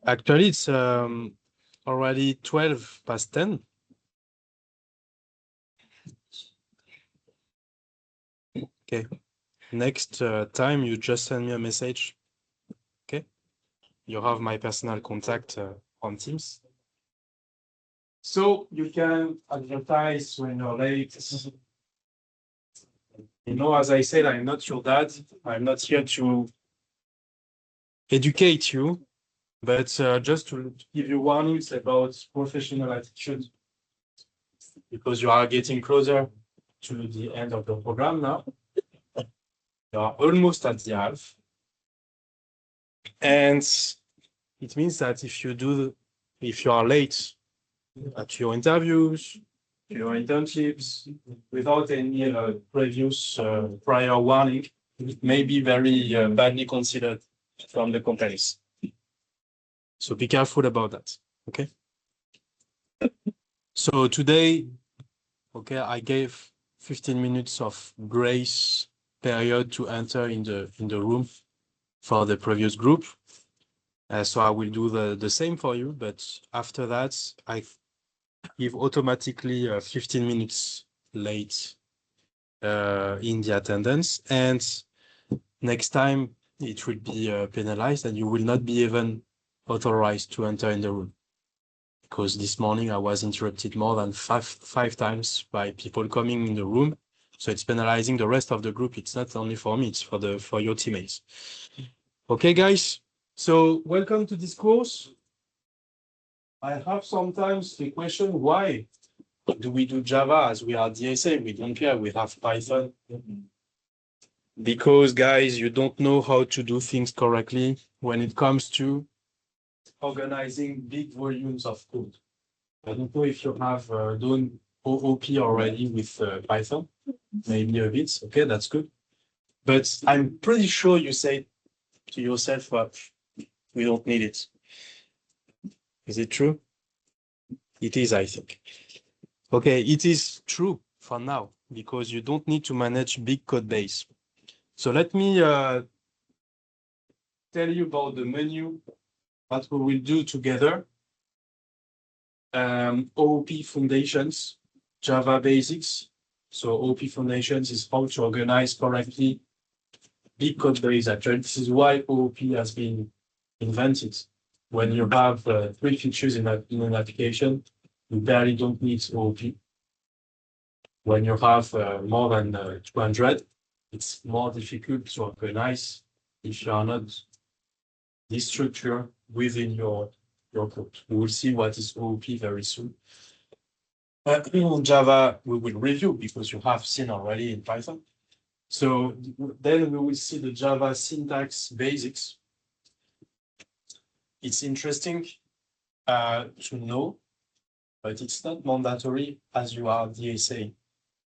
Actually, it's already 12 past 10. Okay. Next time, you just send me a message. Okay. You have my personal contact on Teams. So you can advertise when you're late. You know, as I said, I'm not your dad. I'm not here to educate you, but just to give you warnings about professional attitude, because you are getting closer to the end of the program now. You are almost at the half. And it means that if you are late at your interviews, your internships, without any previous prior warning, it may be very badly considered from the companies. So be careful about that, okay? So today, okay, I gave 15 minutes of grace period to enter in the room for the previous group. So I will do the same for you, but after that, I give automatically 15 minutes late in the attendance. And next time it will be penalized and you will not be even authorized to enter in the room. Because this morning I was interrupted more than five times by people coming in the room. So it's penalizing the rest of the group. It's not only for me, it's for your teammates. Okay, guys. So welcome to this course. I have sometimes the question, why do we do Java as we are DSA? We don't care, we have Python. Because, guys, you don't know how to do things correctly when it comes to organizing big volumes of code. I don't know if you have done OOP already with Python, maybe a bit. Okay, that's good. But I'm pretty sure you say to yourself, well, we don't need it. Is it true? It is, I think. Okay, it is true for now because you don't need to manage big code base. So let me tell you about the menu that we will do together. OOP Foundations, Java Basics. So OOP Foundations is how to organize correctly big code base. Actually, this is why OOP has been invented. When you have 3 features in an application, you barely don't need OOP. When you have more than 200, it's more difficult to organize if you are not this structure within your code. We will see what is OOP very soon. In Java, we will review because you have seen already in Python. So then we will see the Java syntax basics. It's interesting to know, but it's not mandatory as you are DSA.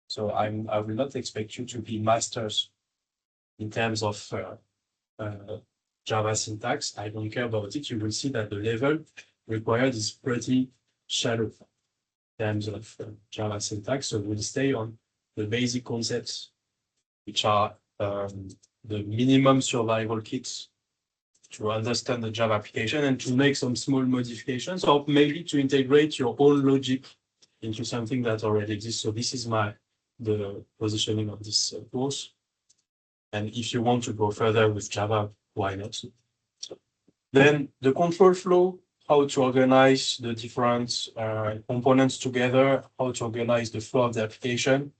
So I will not expect you to be masters in terms of Java syntax. I don't care about it. You will see that the level required is pretty shallow in terms of Java syntax. So we'll stay on the basic concepts, which are the minimum survival kits to understand the Java application and to make some small modifications, or maybe to integrate your own logic into something that already exists. So this is the positioning of this course. And if you want to go further with Java, why not? Then the control flow, how to organize the different components together, how to organize the flow of the application.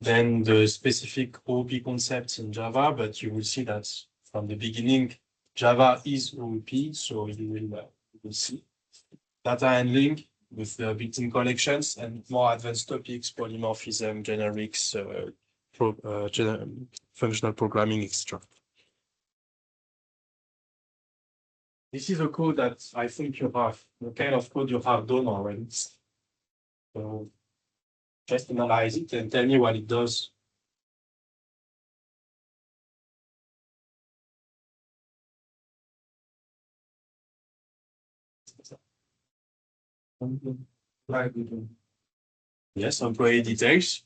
Then the specific OOP concepts in Java, but you will see that from the beginning, Java is OOP, so you will see. Data handling with the built-in collections and more advanced topics, polymorphism, generics, functional programming, etc. This is a code that I think you have, the kind of code you have done already. So just analyze it and tell me what it does. Yes, employee details.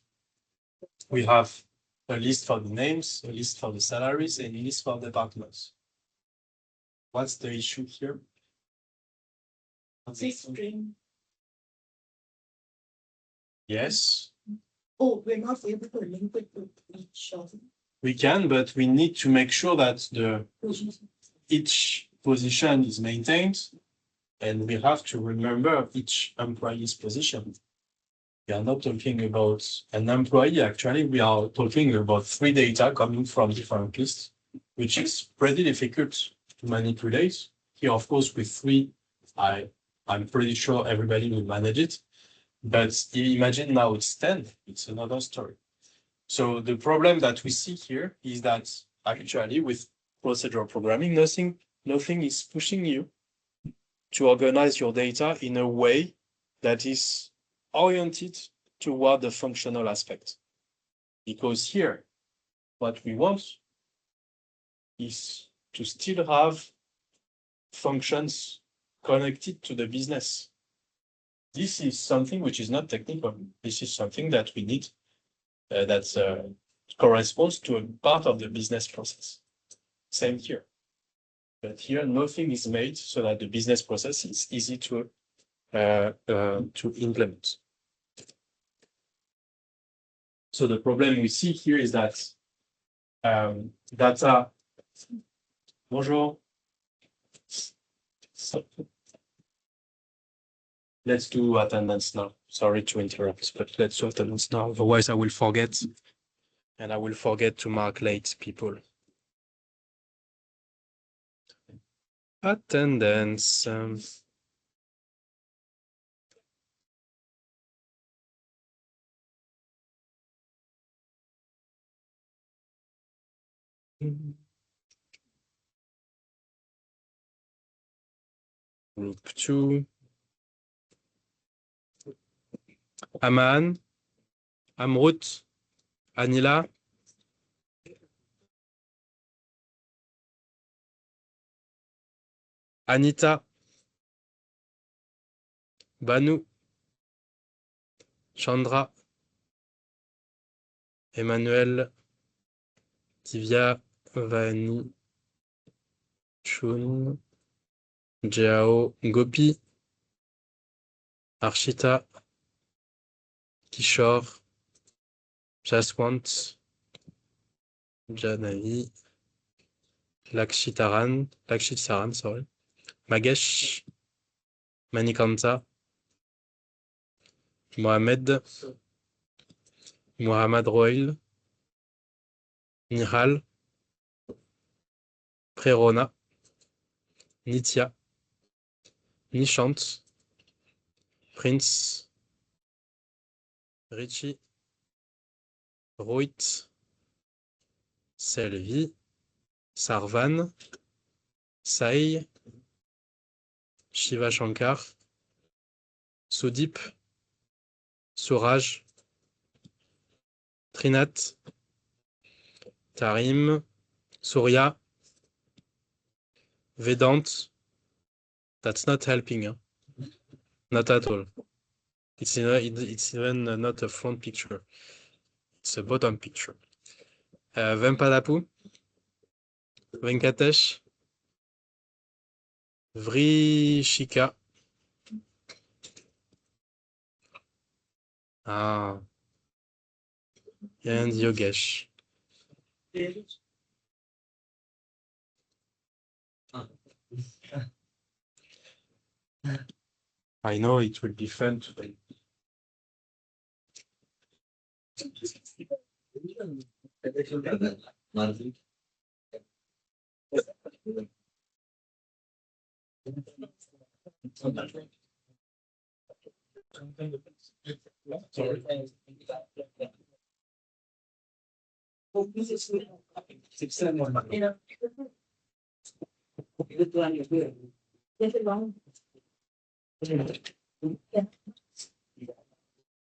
We have a list for the names, a list for the salaries, and a list for departments. What's the issue here? String. Yes, Oh, we're not able to link it to each other. we can, but we need to make sure that each position is maintained, and we have to remember each employee's position. We are not talking about an employee, actually, we are talking about 3 data coming from different lists, which is pretty difficult to manipulate. Here, of course, with 3, I'm pretty sure everybody will manage it. But imagine now it's 10, it's another story. So the problem that we see here is that actually with procedural programming, nothing is pushing you to organize your data in a way that is oriented toward the functional aspect. Because here, what we want is to still have functions connected to the business. This is something which is not technical. This is something that we need that corresponds to a part of the business process. Same here. But here, nothing is made so that the business process is easy to implement. So the problem we see here is that data. Bonjour. Let's do attendance now. Sorry to interrupt, but let's do attendance now. Otherwise, I will forget, and I will forget to mark late people. Attendance. Group 2. Aman, Amrut, Anila, Anita, Banu, Chandra, Emmanuel, Tivia, Vani, Chun, Jiao, Gopi, Arshita, Kishore, Jaswant, Janavi, Lakshitaran, sorry, Magesh, Manikanta, Mohamed, Mohammad Roil, Nihal, Prerona, Nitya, Nishant, Prince, Richie, Rohit, Selvi, Sarvan, Sai, Shiva Shankar, Sudip, Suraj, Trinat, Tarim, Surya, Vedant. That's not helping, huh? Not at all. It's even not a front picture. It's a bottom picture. Vempadapu, Venkatesh, Vrishika. And Yogesh. I know it will be fun today. Sorry. Okay,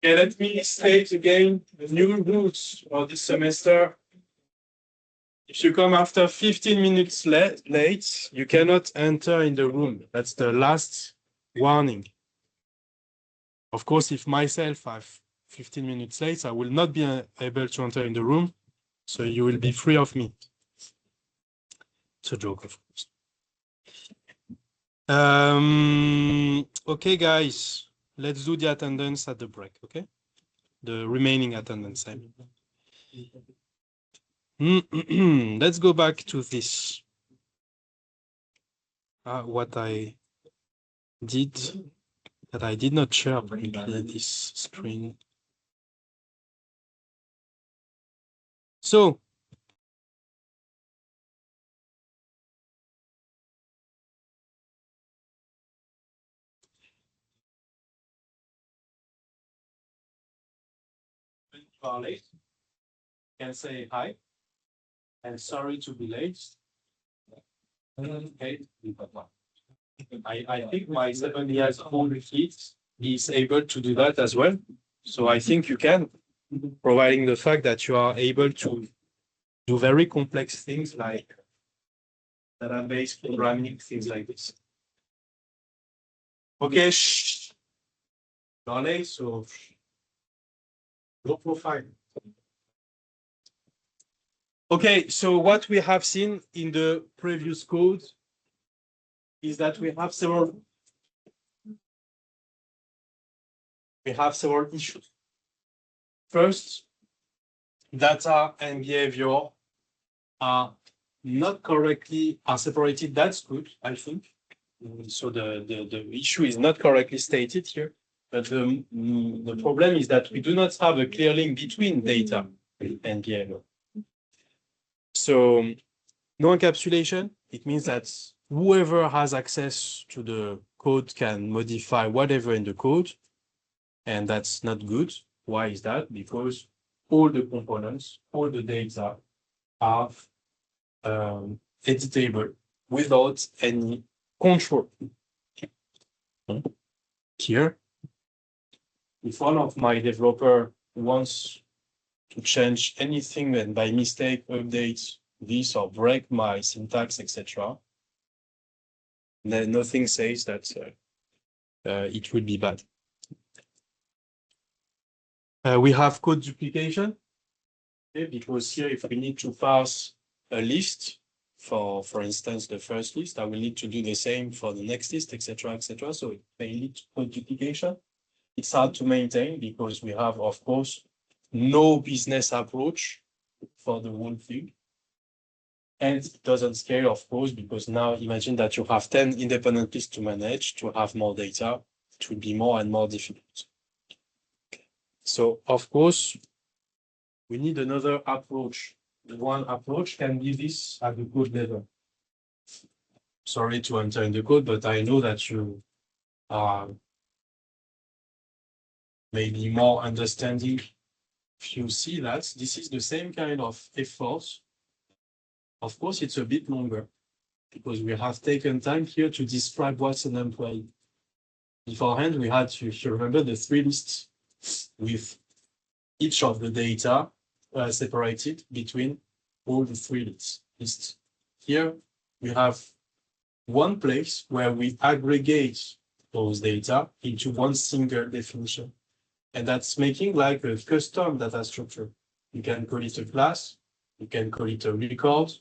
let me state again the new rules for this semester. If you come after 15 minutes late, you cannot enter in the room. That's the last warning. Of course, if myself I'm 15 minutes late, I will not be able to enter in the room. So you will be free of me. It's a joke, of course. Okay, guys, let's do the attendance at the break, okay? The remaining attendance, I mean. Let's go back to this. What I did, that I did not share briefly this screen. So, when you are late, you can say hi and sorry to be late. I think my 7 years old kid is able to do that as well. So I think you can, providing the fact that you are able to do very complex things like database programming, things like this. Okay, Darley, so low profile. Okay, so what we have seen in the previous code is that we have several issues. First, data and behavior are not correctly separated. That's good, I think. So the issue is not correctly stated here. But the problem is that we do not have a clear link between data and behavior. So no encapsulation, it means that whoever has access to the code can modify whatever in the code. And that's not good. Why is that? Because all the components, all the data are editable without any control. Here, if one of my developer wants to change anything and by mistake update this or break my syntax, etc., then nothing says that it will be bad. We have code duplication, okay, because here if we need to parse a list, for instance, the first list, I will need to do the same for the next list, etc., etc. So it may lead to code duplication. It's hard to maintain because we have, of course, no business approach for the whole thing. And it doesn't scale, of course, because now imagine that you have 10 independent lists to manage, to have more data, it will be more and more difficult. So, of course, we need another approach. One approach can be this at the code level. Sorry to enter in the code, but I know that you are maybe more understanding. If you see that this is the same kind of effort, of course, it's a bit longer because we have taken time here to describe what's an employee. Beforehand, we had to, if you remember, the 3 lists with each of the data separated between all the 3 lists. Here, we have one place where we aggregate those data into one single definition. And that's making like a custom data structure. You can call it a class, you can call it a record.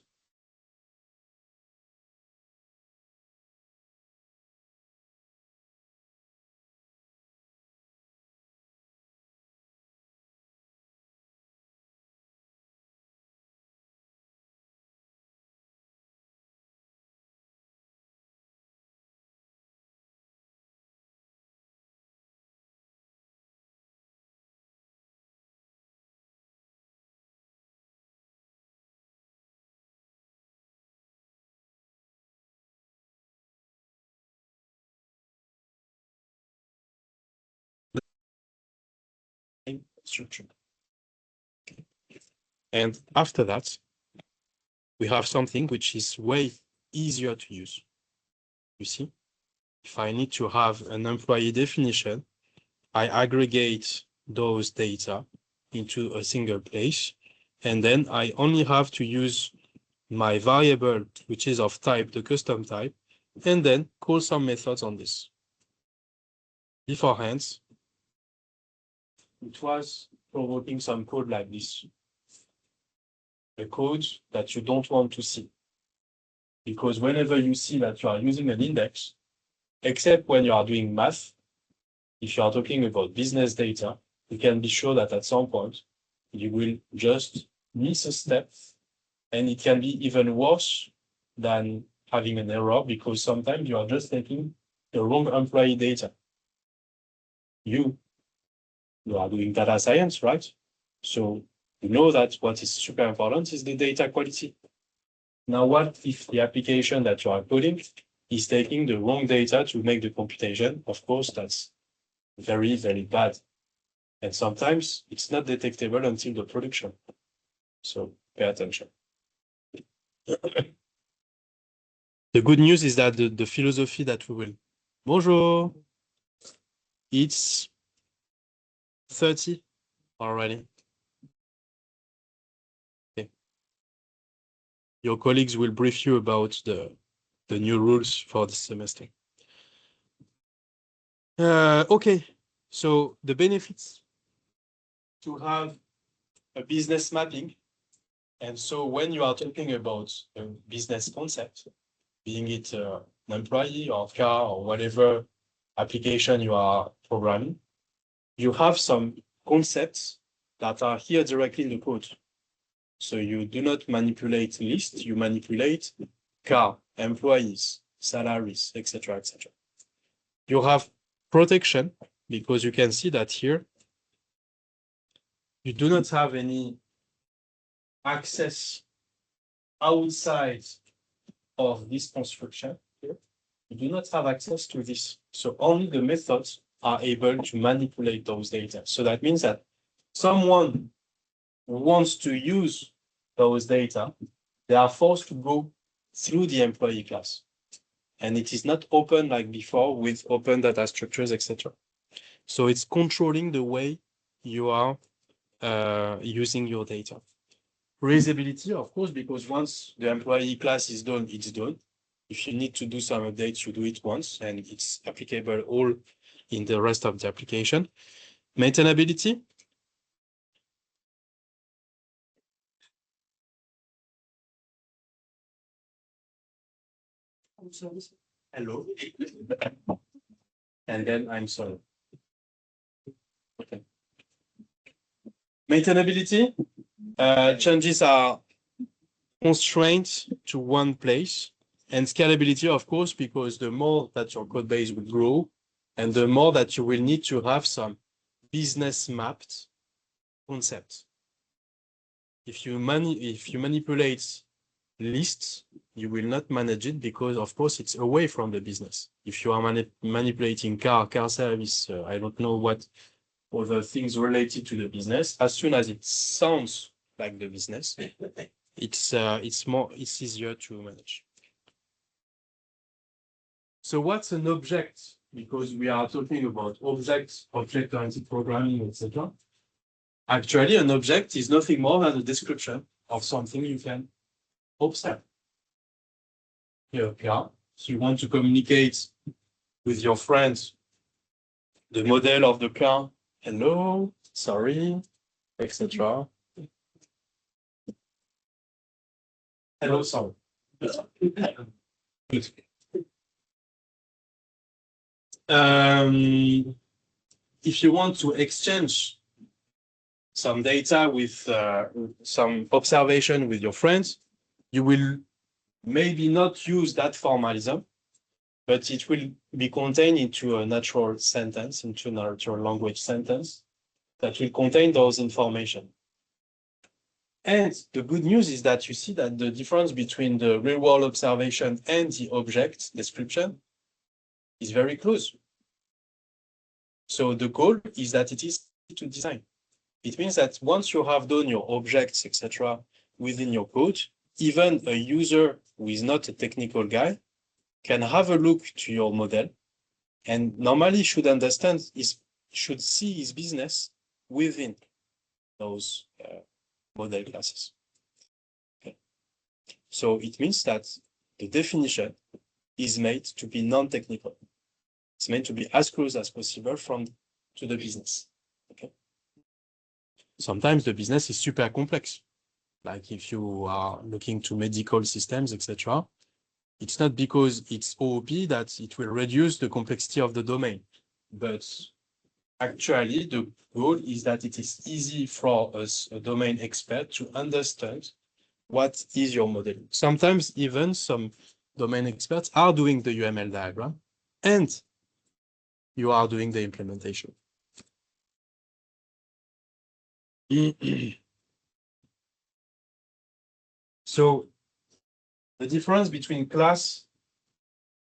Structure. And after that, we have something which is way easier to use. You see, if I need to have an employee definition, I aggregate those data into a single place, and then I only have to use my variable, which is of type, the custom type, and then call some methods on this. Beforehand, it was provoking some code like this. A code that you don't want to see. Because whenever you see that you are using an index, except when you are doing math, if you are talking about business data, you can be sure that at some point you will just miss a step, and it can be even worse than having an error, because sometimes you are just taking the wrong employee data. You are doing data science, right? So you know that what is super important is the data quality. Now, what if the application that you are coding is taking the wrong data to make the computation? Of course, that's very, very bad. And sometimes it's not detectable until the production. So pay attention. The good news is that the philosophy that we will, bonjour, it's 30 already. Okay. Your colleagues will brief you about the new rules for this semester. Okay, so the benefits to have a business mapping. And so when you are talking about a business concept, being it an employee or car or whatever application you are programming, you have some concepts that are here directly in the code. So you do not manipulate lists, you manipulate car, employees, salaries, etc., etc. You have protection, because you can see that here you do not have any access outside of this construction here. You do not have access to this. So only the methods are able to manipulate those data. So that means that someone who wants to use those data, they are forced to go through the employee class. And it is not open like before with open data structures, etc. So it's controlling the way you are using your data. Reusability, of course, because once the employee class is done, it's done. If you need to do some updates, you do it once, and it's applicable all in the rest of the application. Maintainability. Hello. And then I'm sorry. Okay. Maintainability. Changes are constrained to one place, and scalability, of course, because the more that your code base will grow, and the more that you will need to have some business mapped concepts. If you manipulate lists, you will not manage it, because of course it's away from the business. If you are manipulating car service, I don't know what other things related to the business, as soon as it sounds like the business, it's easier to manage. So what's an object? Because we are talking about object-oriented programming, etc. Actually, an object is nothing more than a description of something you can observe. Here, yeah. So you want to communicate with your friends the model of the car. Hello, sorry, etc. Hello, sorry. Good. If you want to exchange some data with some observation with your friends, you will maybe not use that formalism, but it will be contained into a natural sentence, into a natural language sentence that will contain those information. And the good news is that you see that the difference between the real world observation and the object description is very close. So the goal is that it is to design. It means that once you have done your objects, etc., within your code, even a user who is not a technical guy can have a look to your model and normally should understand, should see his business within those model classes. Okay. So it means that the definition is made to be non-technical. It's meant to be as close as possible to the business. Okay. Sometimes the business is super complex. Like if you are looking to medical systems, etc., it's not because it's OOP that it will reduce the complexity of the domain. But actually, the goal is that it is easy for us, a domain expert, to understand what is your model. Sometimes even some domain experts are doing the UML diagram and you are doing the implementation. So the difference between class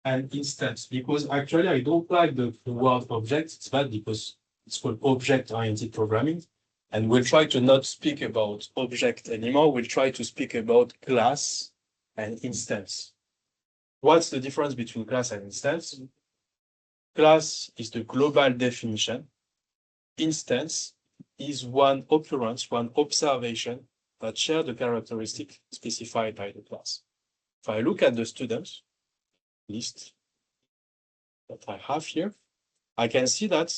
and instance, because actually I don't like the word object. It's bad because it's called object-oriented programming. And we'll try to not speak about object anymore. We'll try to speak about class and instance. What's the difference between class and instance? Class is the global definition. Instance is one occurrence, one observation that share the characteristic specified by the class. If I look at the students list that I have here, I can see that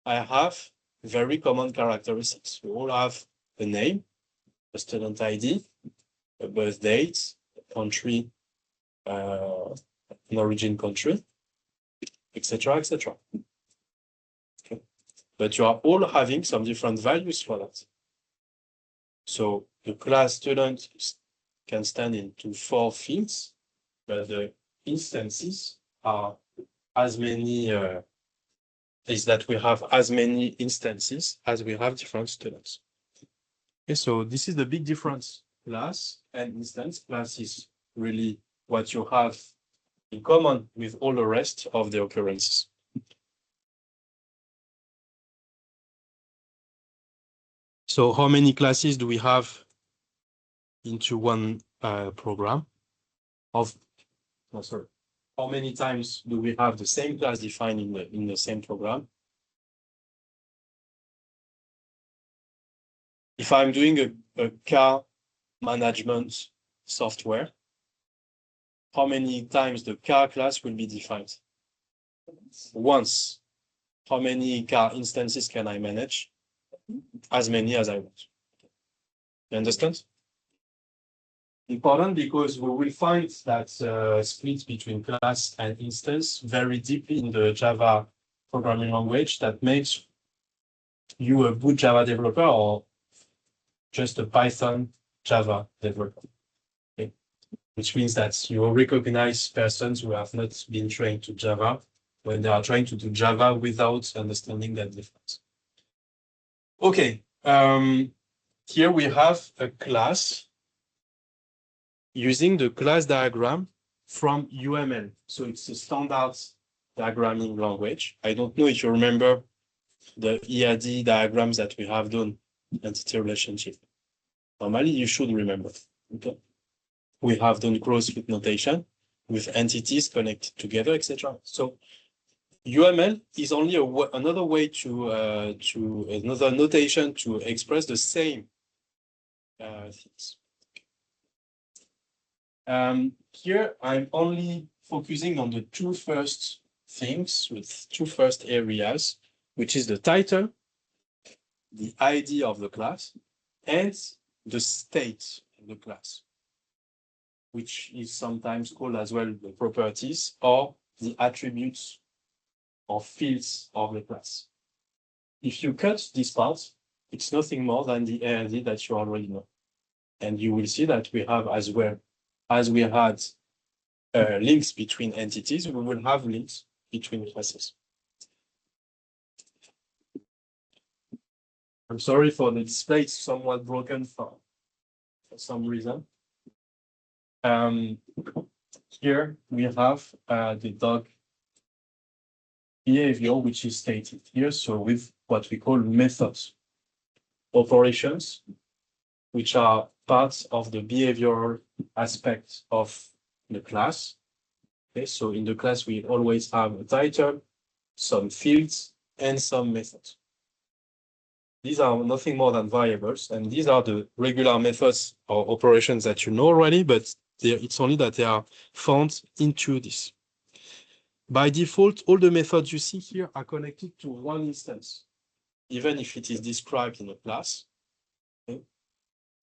I have very common characteristics. We all have a name, a student ID, a birth date, a country, an origin country, etc., etc. Okay. But you are all having some different values for that. So the class student can stand into 4 fields, but the instances are as many, is that we have as many instances as we have different students. Okay, so this is the big difference, class and instance. Class is really what you have in common with all the rest of the occurrences. So how many classes do we have into one program? How many times do we have the same class defined in the same program? If I'm doing a car management software, how many times the car class will be defined? Once. How many car instances can I manage? As many as I want. You understand? Important because we will find that split between class and instance very deeply in the Java programming language that makes you a good Java developer or just a Python Java developer. Okay. Which means that you will recognize persons who have not been trained to Java when they are trying to do Java without understanding that difference. Okay, here we have a class using the class diagram from UML. So it's a standard diagramming language. I don't know if you remember the EAD diagrams that we have done, entity relationship. Normally, you should remember. Okay. We have done cross-fit notation with entities connected together, etc. So UML is only another way to another notation to express the same things. Here, I'm only focusing on the 2 first things with 2 first areas, which is the title, the ID of the class, and the state of the class, which is sometimes called as well the properties or the attributes or fields of the class. If you cut this part, it's nothing more than the ALD that you already know. And you will see that we have as well, as we had links between entities, we will have links between classes. I'm sorry for the display, it's somewhat broken for some reason. Here we have the dog behavior, which is stated here. So with what we call methods. operations, which are parts of the behavioral aspect of the class. Okay, so in the class, we always have a title, some fields, and some methods. These are nothing more than variables, and these are the regular methods or operations that you know already, but it's only that they are found into this. By default, all the methods you see here are connected to one instance, even if it is described in a class. Okay?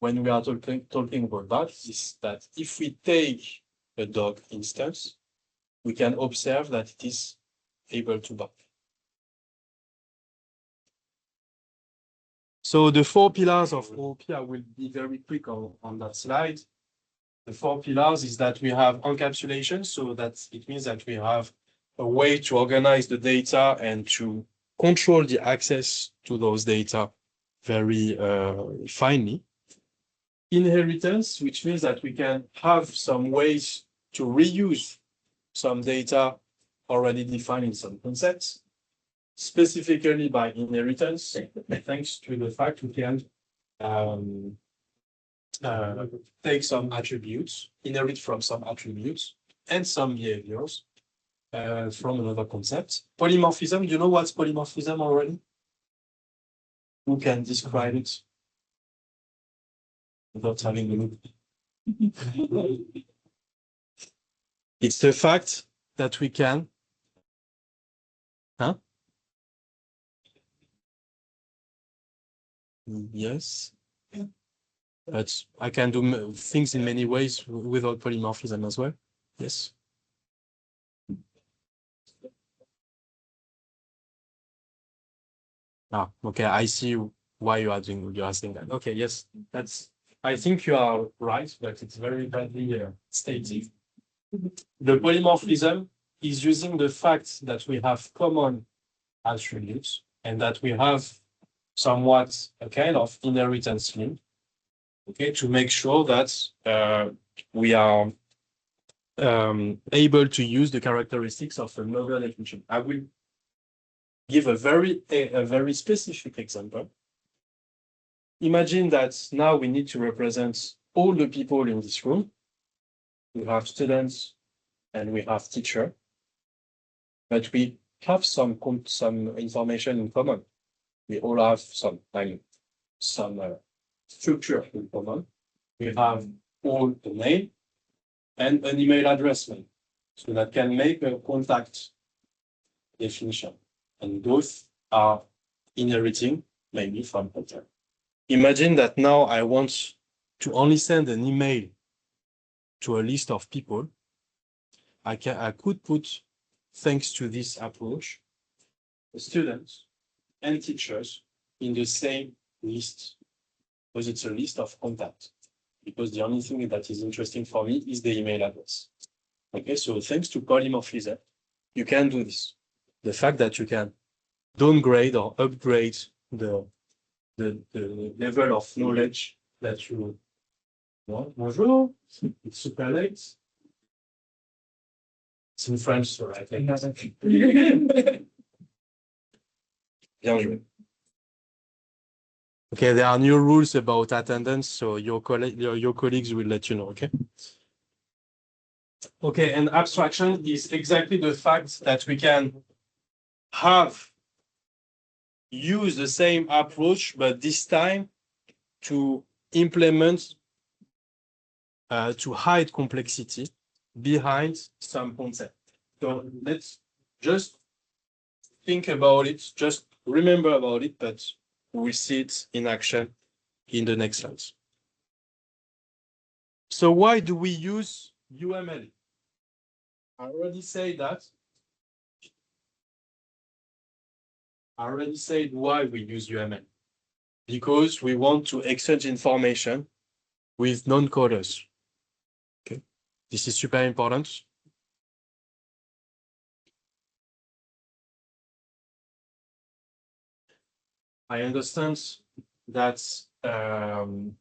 When we are talking about that, is that if we take a dog instance, we can observe that it is able to bark. So the four pillars of OOP, I will be very quick on that slide. The four pillars is that we have encapsulation, so that it means that we have a way to organize the data and to control the access to those data very finely. Inheritance, which means that we can have some ways to reuse some data already defined in some concepts. Specifically by inheritance, thanks to the fact we can take some attributes, inherit from some attributes and some behaviors from another concept. Polymorphism, do you know what's polymorphism already? Who can describe it without having a look? It's the fact that we can, Yes, but I can do things in many ways without polymorphism as well. Yes. Ah, okay. I see why you are asking that. Okay, yes, I think you are right, but it's very badly stated. The polymorphism is using the fact that we have common attributes and that we have somewhat a kind of inheritance link, okay, to make sure that we are able to use the characteristics of a novel definition. I will give a very specific example. Imagine that now we need to represent all the people in this room. We have students and we have teacher, but we have some information in common. We all have some structure in common. We have all the name and an email address name, so that can make a contact definition. And both are inheriting maybe from pattern. Imagine that now I want to only send an email to a list of people. I could put, thanks to this approach, the students and teachers in the same list, because it's a list of contacts. Because the only thing that is interesting for me is the email address. Okay, so thanks to polymorphism, you can do this. The fact that you can downgrade or upgrade the level of knowledge that you want. Bonjour, it's super late. It's in French, so I think. Bien joué. Okay, there are new rules about attendance, so your colleagues will let you know, okay? Okay, and abstraction is exactly the fact that we can use the same approach, but this time to implement, to hide complexity behind some concept. So let's just think about it, just remember about it, but we'll see it in action in the next slides. So why do we use UML? I already said why we use UML. Because we want to exchange information with non-coders. Okay, this is super important. I understand that it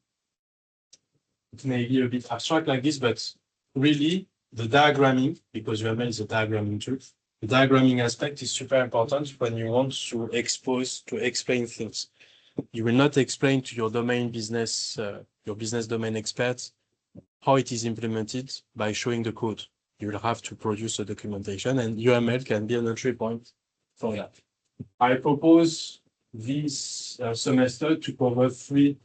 may be a bit abstract like this, but really the diagramming, because UML is a diagramming tool, the diagramming aspect is super important when you want to explain things. you will not explain to your domain business, your business domain experts how it is implemented by showing the code. You will have to produce a documentation, and UML can be an entry point for that. I propose this semester to cover three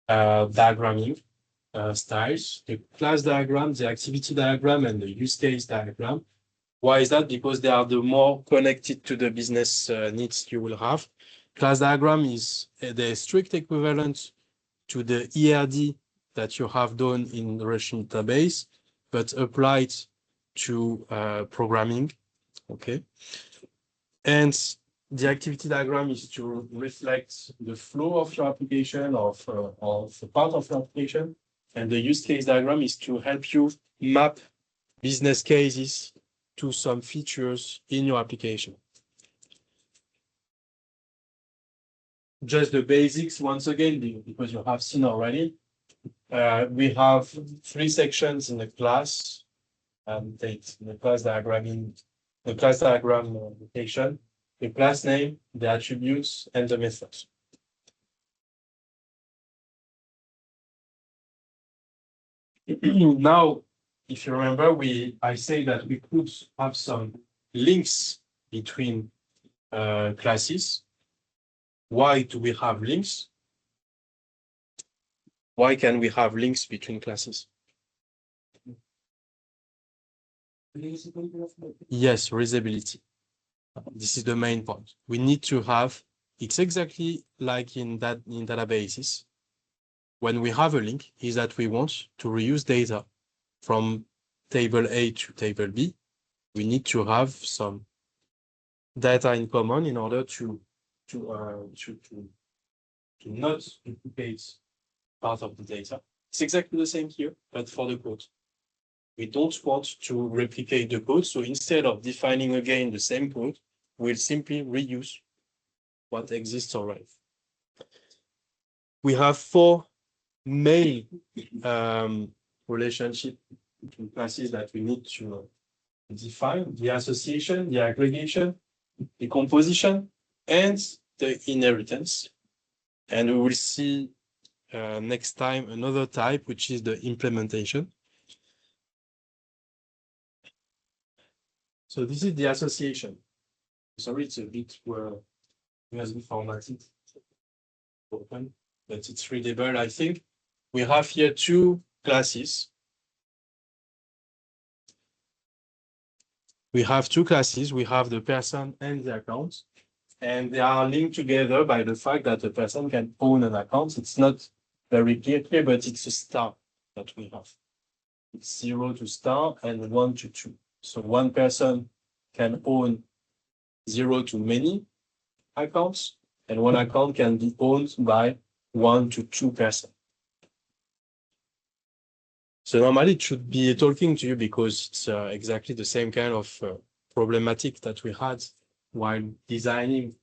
diagramming styles: the class diagram, the activity diagram, and the use case diagram. Why is that? Because they are the more connected to the business needs you will have. Class diagram is the strict equivalent to the ERD that you have done in the relational database, but applied to programming. Okay. And the activity diagram is to reflect the flow of your application, of a part of your application. And the use case diagram is to help you map business cases to some features in your application. Just the basics, once again, because you have seen already. We have three sections in the class. Take the class diagramming, the class diagram notation, the class name, the attributes, and the methods. Now, if you remember, I say that we could have some links between classes. Why do we have links? Why can we have links between classes? Yes, reusability. This is the main point. We need to have, it's exactly like in databases. When we have a link, is that we want to reuse data from table A to table B. We need to have some data in common in order to not duplicate part of the data. It's exactly the same here, but for the code. We don't want to replicate the code, so instead of defining again the same code, we'll simply reuse what exists already. We have four main relationships between classes that we need to define: the association, the aggregation, the composition, and the inheritance. And we will see next time another type, which is the implementation. So this is the association. Sorry, it's a bit USB formatted, open, but it's readable, I think. We have here two classes. We have two classes. We have the person and the account, and they are linked together by the fact that the person can own an account. It's not very clear here, but it's a star that we have. It's 0 to star and 1 to 2. So one person can own 0 to many accounts, and one account can be owned by 1 to 2 persons. So normally it should be talking to you because it's exactly the same kind of problematic that we had while designing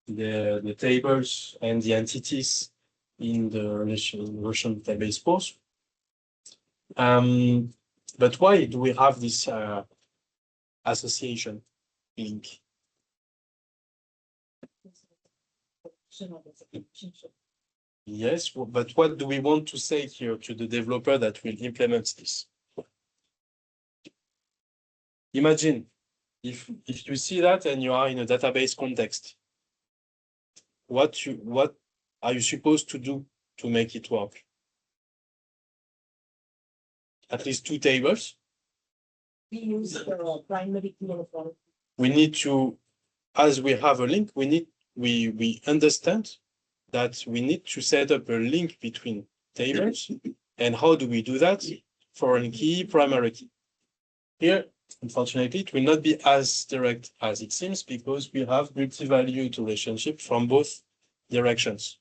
the tables and the entities in the relational database course. But why do we have this association link? Yes, but what do we want to say here to the developer that will implement this? Imagine if you see that and you are in a database context, what are you supposed to do to make it work? At least two tables. We use the primary key and authority. We need to, as we have a link, we understand that we need to set up a link between tables. And how do we do that? Foreign key, primary key. Here, unfortunately, it will not be as direct as it seems because we have multi-valued relationship from both directions.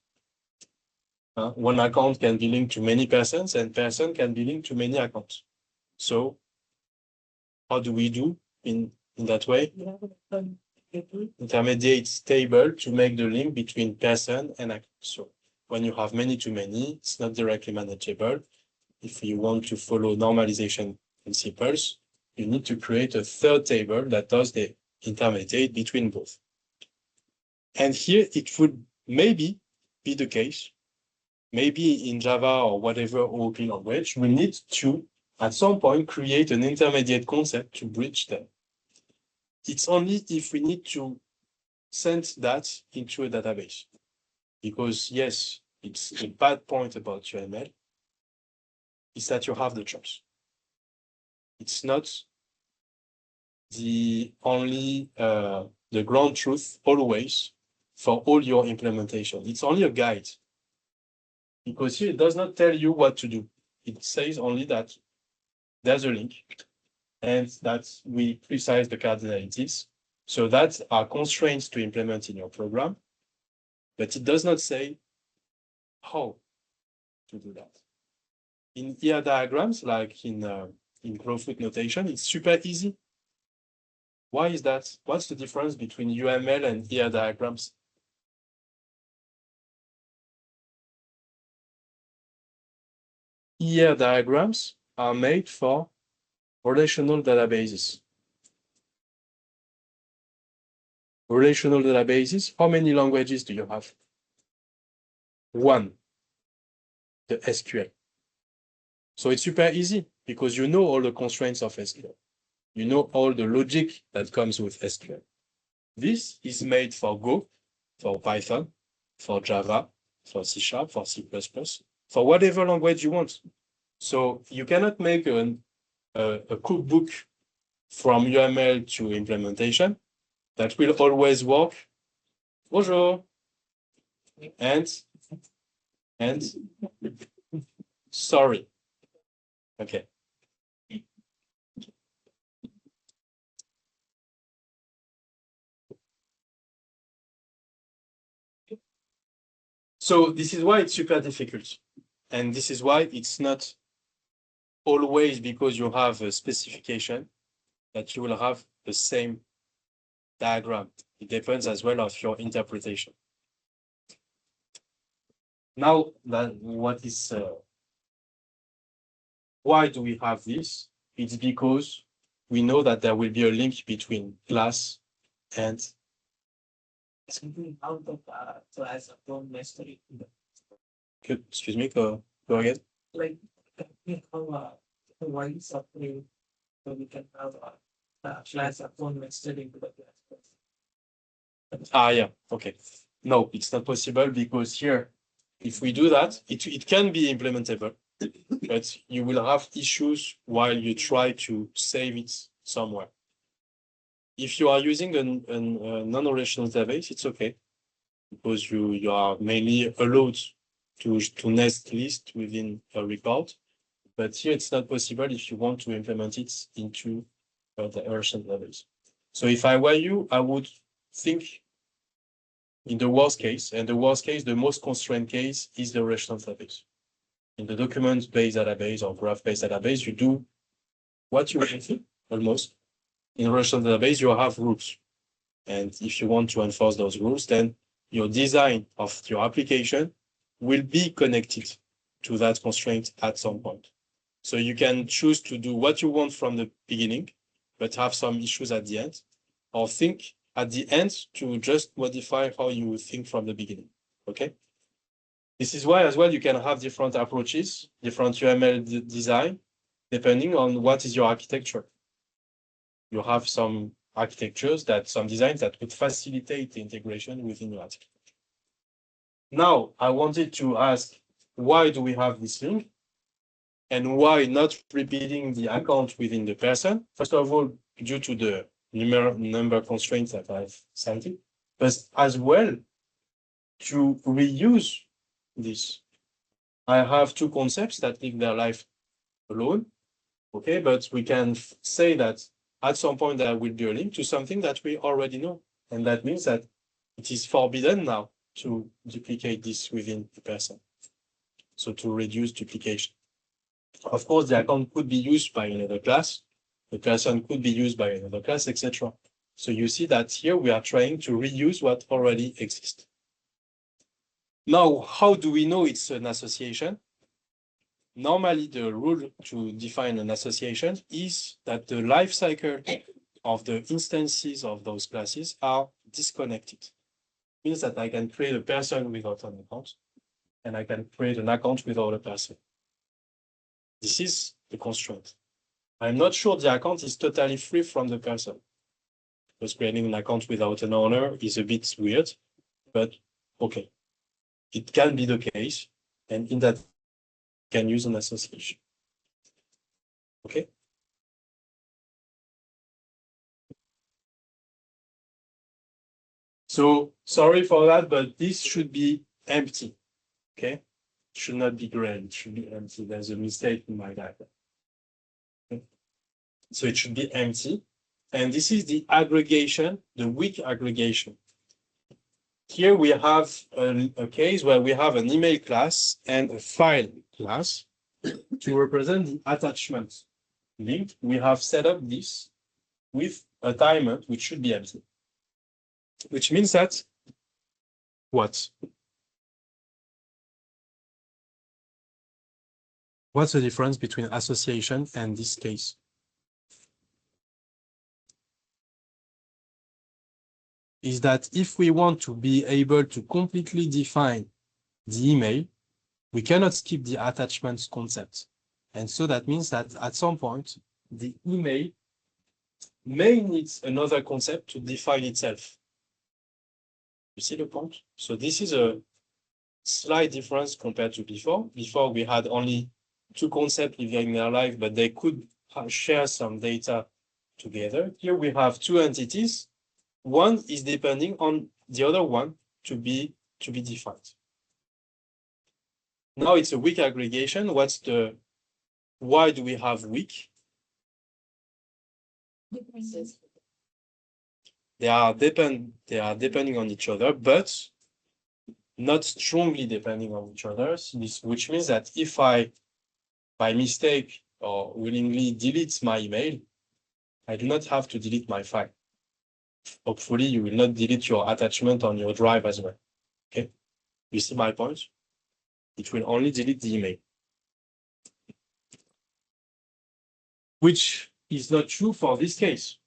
One account can be linked to many persons and person can be linked to many accounts. So how do we do in that way? Intermediate table to make the link between person and account. So when you have many to many, it's not directly manageable. If you want to follow normalization principles, you need to create a third table that does the intermediate between both. And here it would maybe be the case. Maybe in Java or whatever OOP language, we need to, at some point, create an intermediate concept to bridge them. It's only if we need to send that into a database. Because yes, it's a bad point about UML, is that you have the choice. It's not the only, the ground truth always for all your implementation. It's only a guide. Because here it does not tell you what to do. It says only that there's a link and that we precise the cardinalities. So that are constraints to implement in your program, but it does not say how to do that. In ER diagrams, like in Crowfoot notation, it's super easy. Why is that? What's the difference between UML and ER diagrams? ER diagrams are made for relational databases. Relational databases, how many languages do you have? One, the SQL. So it's super easy because you know all the constraints of SQL. You know all the logic that comes with SQL. This is made for Go, for Python, for Java, for C#, for C++, for whatever language you want. So you cannot make a cookbook from UML to implementation that will always work. Bonjour. And sorry. Okay. So this is why it's super difficult. And this is why it's not always because you have a specification that you will have the same diagram. It depends as well of your interpretation. Now, what is why do we have this? It's because we know that there will be a link between class and Something out of class upon mastery. excuse me, go again. Like we have a wide suffering, so we can have a class upon mastery into the class. Ah, yeah, okay. No, it's not possible because here, if we do that, it can be implementable, but you will have issues while you try to save it somewhere. If you are using a non-relational database, it's okay because you are mainly allowed to nest list within a record. But here it's not possible if you want to implement it into the relational database. So if I were you, I would think in the worst case, and the worst case, the most constrained case is the relational database. In the document-based database or graph-based database, you do what you want to, almost. In a relational database, you have rules. And if you want to enforce those rules, then your design of your application will be connected to that constraint at some point. So you can choose to do what you want from the beginning, but have some issues at the end, or think at the end to just modify how you think from the beginning, okay? This is why as well you can have different approaches, different UML design, depending on what is your architecture. You have some architectures some designs that would facilitate the integration within your architecture. Now, I wanted to ask, why do we have this link? And why not repeating the account within the person? First of all, due to the number constraints that I've cited, but as well to reuse this. I have two concepts that live their life alone, okay, but we can say that at some point there will be a link to something that we already know. And that means that it is forbidden now to duplicate this within the person. So to reduce duplication. Of course, the account could be used by another class, the person could be used by another class, etc. So you see that here we are trying to reuse what already exists. Now, how do we know it's an association? Normally, the rule to define an association is that the life cycle of the instances of those classes are disconnected. means that I can create a person without an account, and I can create an account without a person. This is the constraint. I'm not sure the account is totally free from the person, because creating an account without an owner is a bit weird, but okay. It can be the case, and in that, you can use an association. Okay. So sorry for that, but this should be empty. Okay. It should not be gray, it should be empty. There's a mistake in my diagram. Okay. So it should be empty. And this is the aggregation, the weak aggregation. Here we have a case where we have an email class and a file class to represent the attachment linked. We have set up this with a timer, which should be empty. Which means that what? What's the difference between association and this case? Is that if we want to be able to completely define the email, we cannot skip the attachments concept. And so that means that at some point, the email may need another concept to define itself. You see the point? So this is a slight difference compared to before. Before we had only two concepts living in their life, but they could share some data together. Here we have two entities. One is depending on the other one to be defined. Now it's a weak aggregation. Why do we have weak? They are depending on each other, but not strongly depending on each other. Which means that if I, by mistake or willingly, delete my email, I do not have to delete my file. Hopefully, you will not delete your attachment on your drive as well. Okay, you see my point? It will only delete the email, which is not true for this case.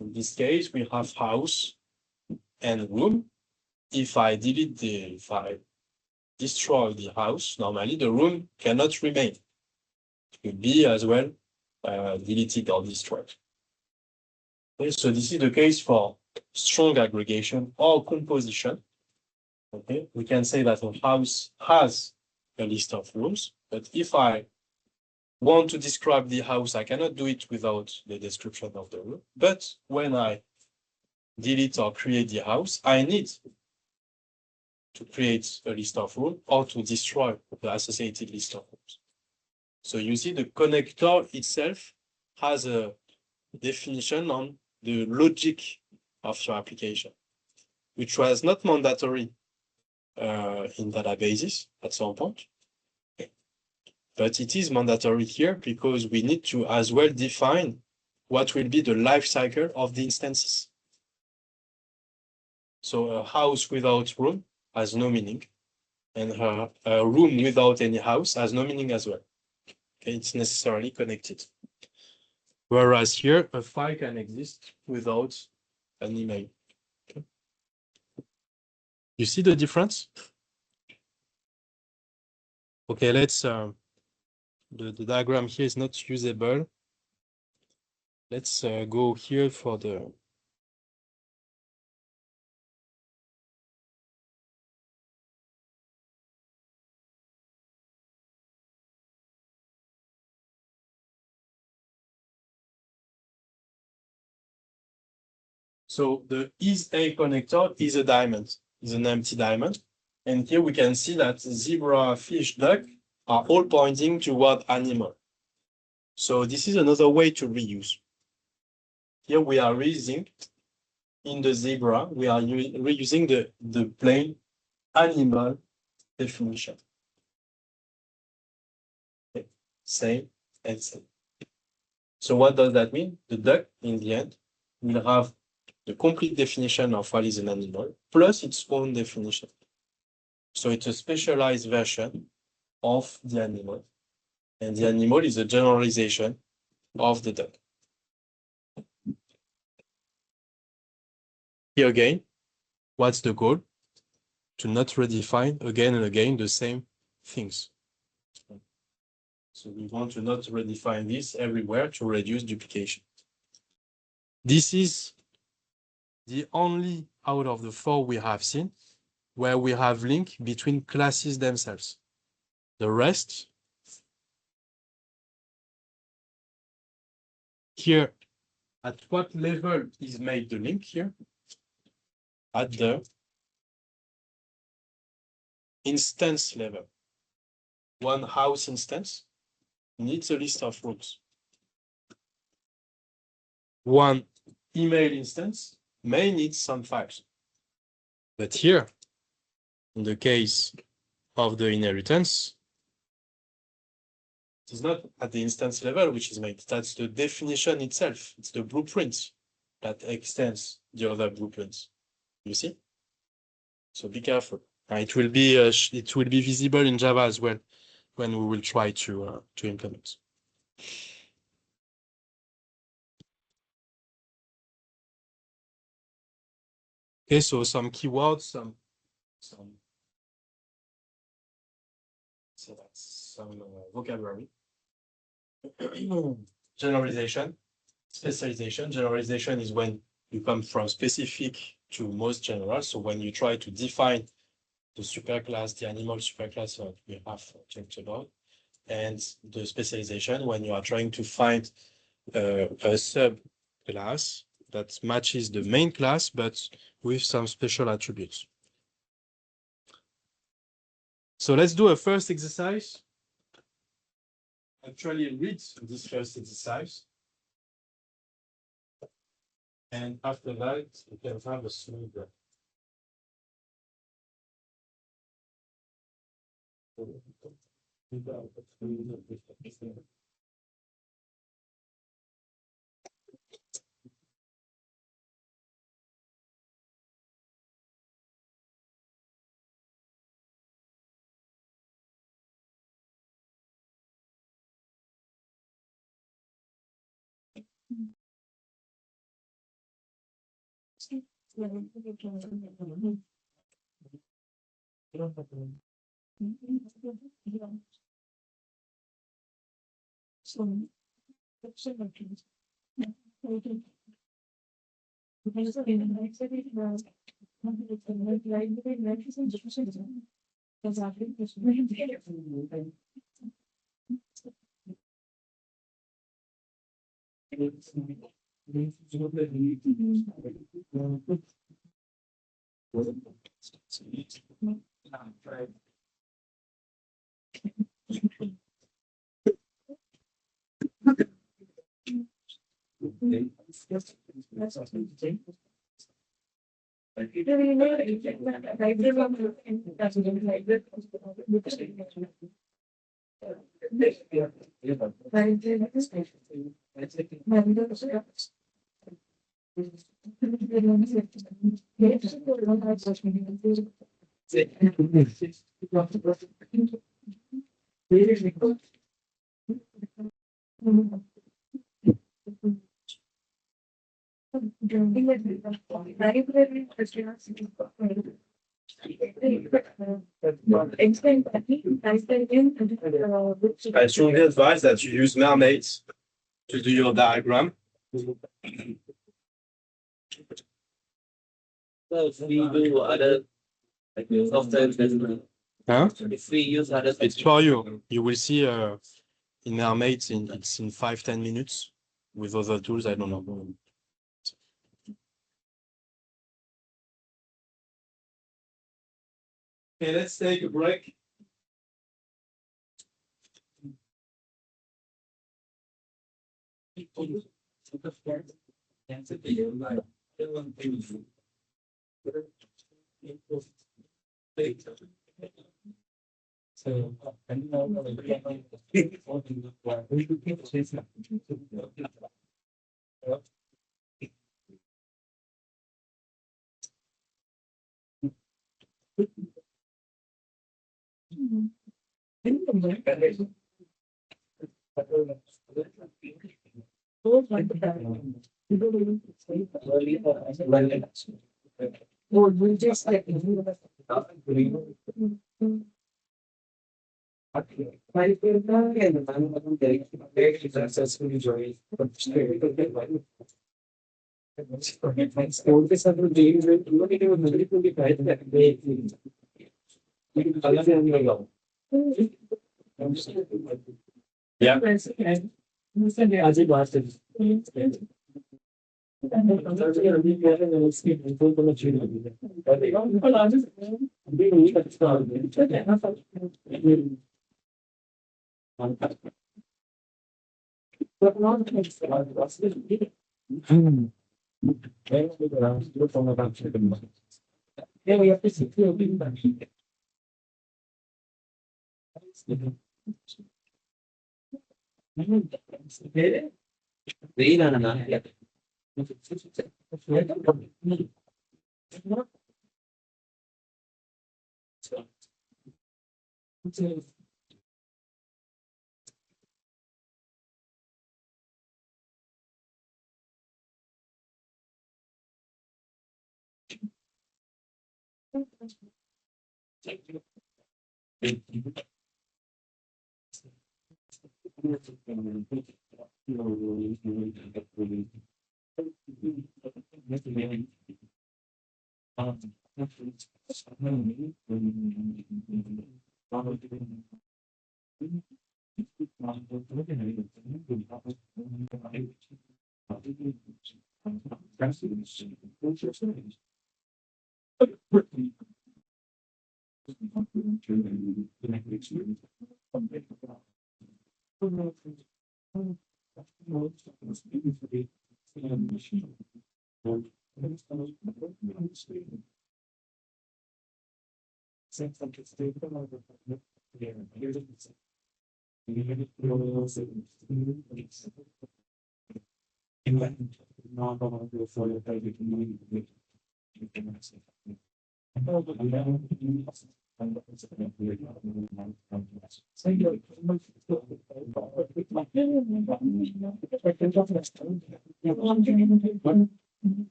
In this case, we have house and room. If I destroy the house, normally the room cannot remain. It will be as well deleted or destroyed. Okay, so this is the case for strong aggregation or composition. Okay, we can say that a house has a list of rooms, but if I want to describe the house, I cannot do it without the description of the room. But when I delete or create the house, I need to create a list of rooms or to destroy the associated list of rooms. So you see the connector itself has a definition on the logic of your application, which was not mandatory in databases at some point. But it is mandatory here because we need to as well define what will be the life cycle of the instances. So a house without room has no meaning, and a room without any house has no meaning as well. Okay, it's necessarily connected. Whereas here, a file can exist without an email. Okay. You see the difference? Okay, let's, the diagram here is not usable. Let's go here for the, so the is a connector is a diamond, is an empty diamond. And here we can see that zebra, fish, duck are all pointing toward animal. So this is another way to reuse. Here we are reusing, in the zebra, we are reusing the plain animal definition. Okay. Same and same. So what does that mean? The duck, in the end, will have the complete definition of what is an animal, plus its own definition. So it's a specialized version of the animal. And the animal is a generalization of the duck. Here again, what's the goal? to not redefine again and again the same things. So we want to not redefine this everywhere to reduce duplication. This is the only out of the 4 we have seen where we have link between classes themselves. The rest, here, at what level is made the link here? At the instance level. One house instance needs a list of rooms. One email instance may need some files. But here, in the case of the inheritance, it is not at the instance level which is made. That's the definition itself. It's the blueprint that extends the other blueprints. You see? So be careful. It will be visible in Java as well when we will try to implement. Okay, so some keywords, some vocabulary. Generalization, specialization. Generalization is when you come from specific to most general. So when you try to define the superclass, the animal superclass that we have talked about, and the specialization when you are trying to find a subclass that matches the main class, but with some special attributes. So let's do a first exercise. Actually read this first exercise. And after that, we can have a smooth break. I strongly advise that you use mermaids to do your diagram. If we do other software, Huh? if we use other, It's for you. You will see in mermaids it's in 5-10 minutes. With other tools, I don't know. Okay, let's take a break. Or we just like. Successfully joined. School के साथ जो jail में लोग के वो नजर को भी कहते हैं लेकिन अलग नहीं लगा Yeah. मुझसे आज ही बात है अभी कह रहे हैं उसकी बिल्कुल तो अच्छी लगी है पर आज भी नहीं अच्छा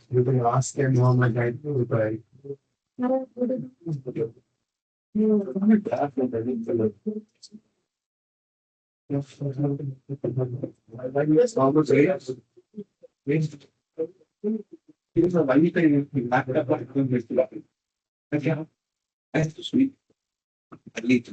You're going to ask him how much I do, but. Sweet. At least.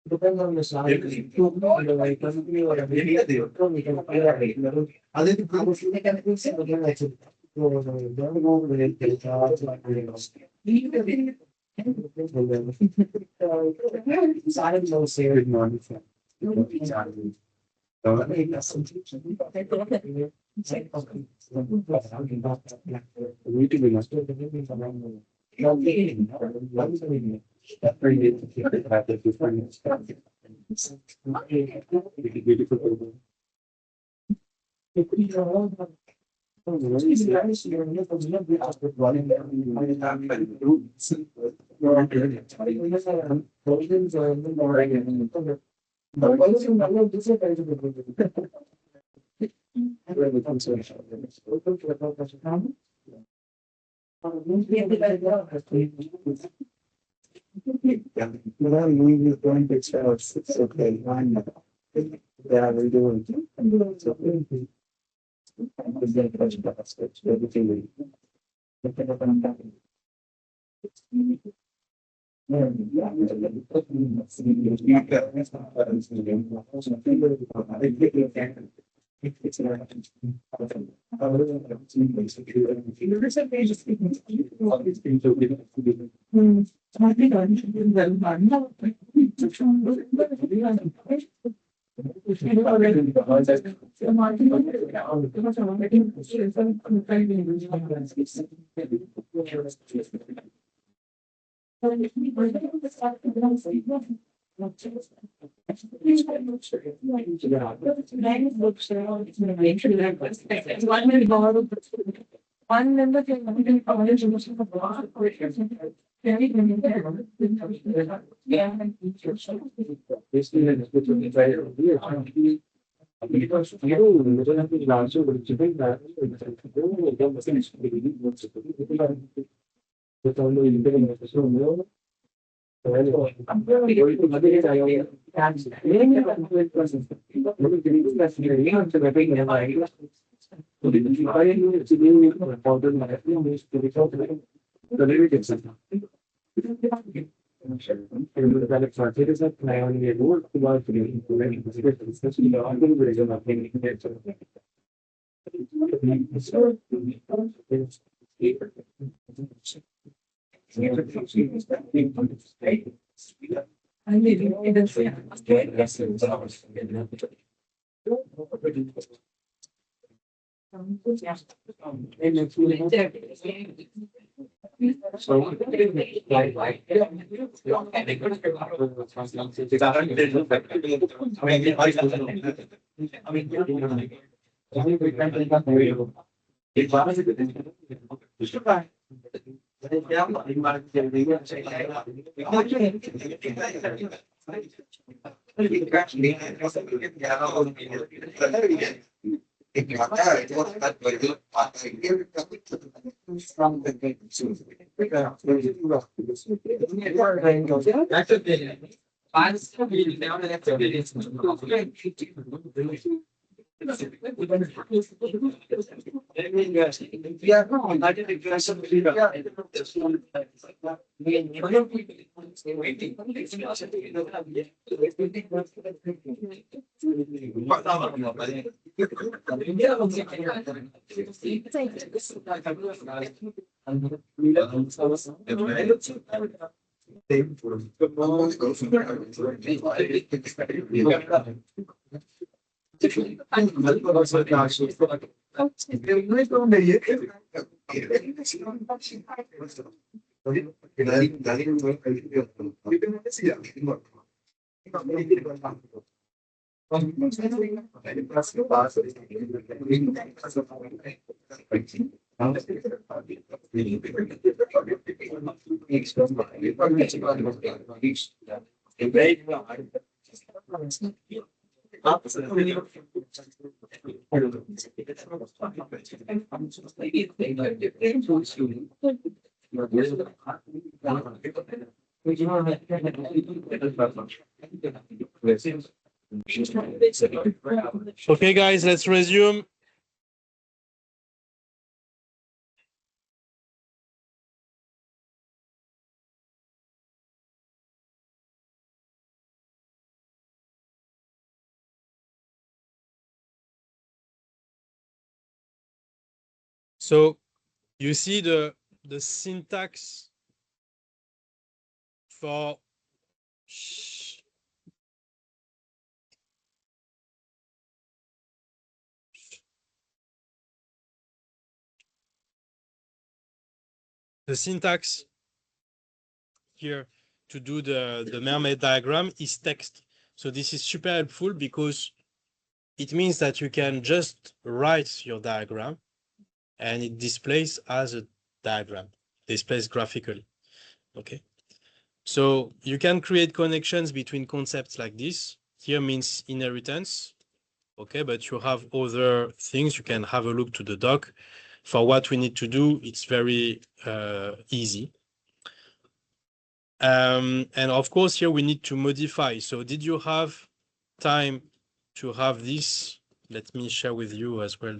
Depends on the size. Yeah, we're doing. One member because you larger I mean, Okay, guys, let's resume. So you see the syntax for the syntax here to do the mermaid diagram is text. So this is super helpful because it means that you can just write your diagram and it displays as a diagram, displays graphically. Okay. So you can create connections between concepts like this. Here means inheritance. Okay, but you have other things. You can have a look to the doc. For what we need to do, it's very easy. And of course, here we need to modify. So did you have time to have this? Let me share with you as well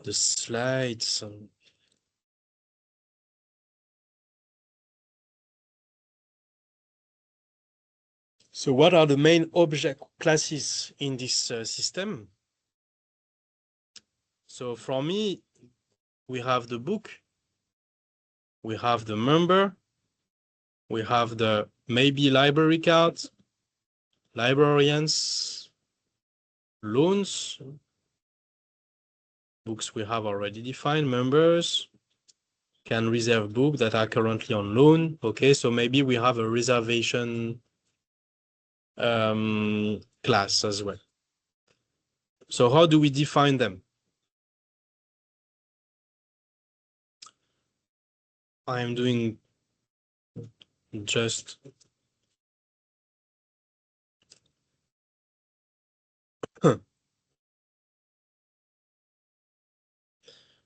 the slides. So what are the main object classes in this system? So for me, we have the book, we have the member, we have the maybe library cards, librarians, loans, books we have already defined, members, can reserve books that are currently on loan. Okay, so maybe we have a reservation class as well. So how do we define them? I'm doing just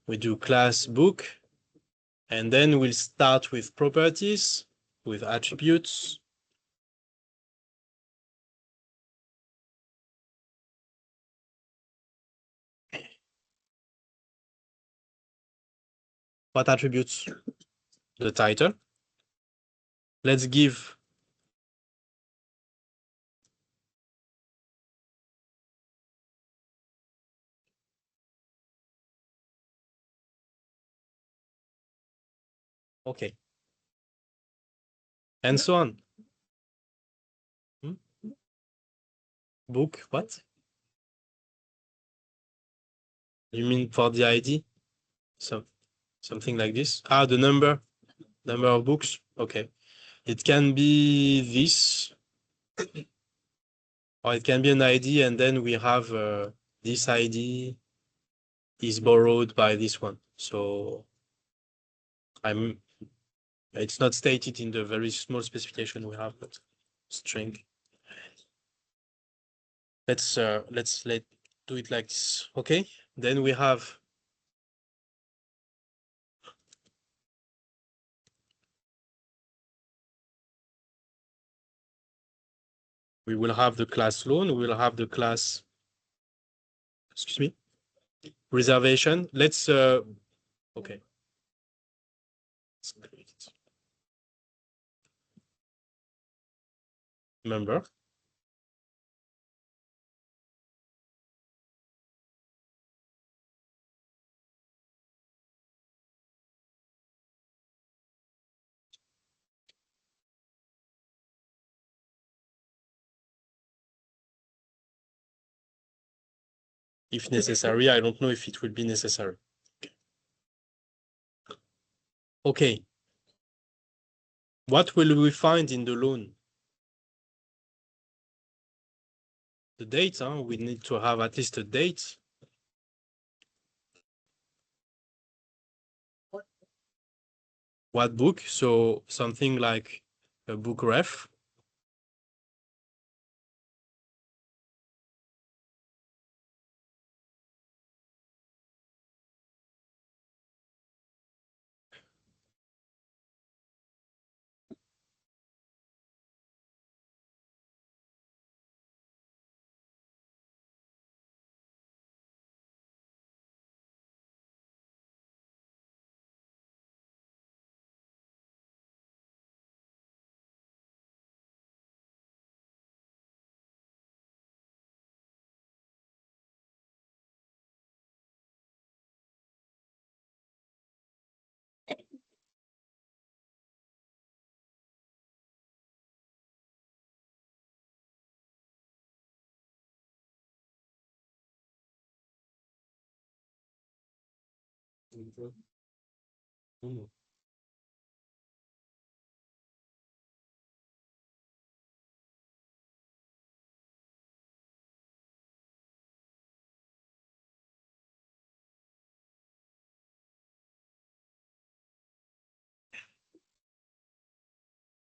we do class book, and then we'll start with properties, with attributes. What attributes? The title. Let's give okay. And so on. Book, what? You mean for the ID? So something like this. Ah, the number of books. Okay. It can be this, or it can be an ID, and then we have this ID is borrowed by this one. So it's not stated in the very small specification we have, but string. Let's do it like this. Okay. Then we have we will have the class loan, we will have the class, excuse me, reservation. Let's okay. Member. If necessary, I don't know if it will be necessary. Okay. What will we find in the loan? The date, we need to have at least a date. what book? So something like a book ref.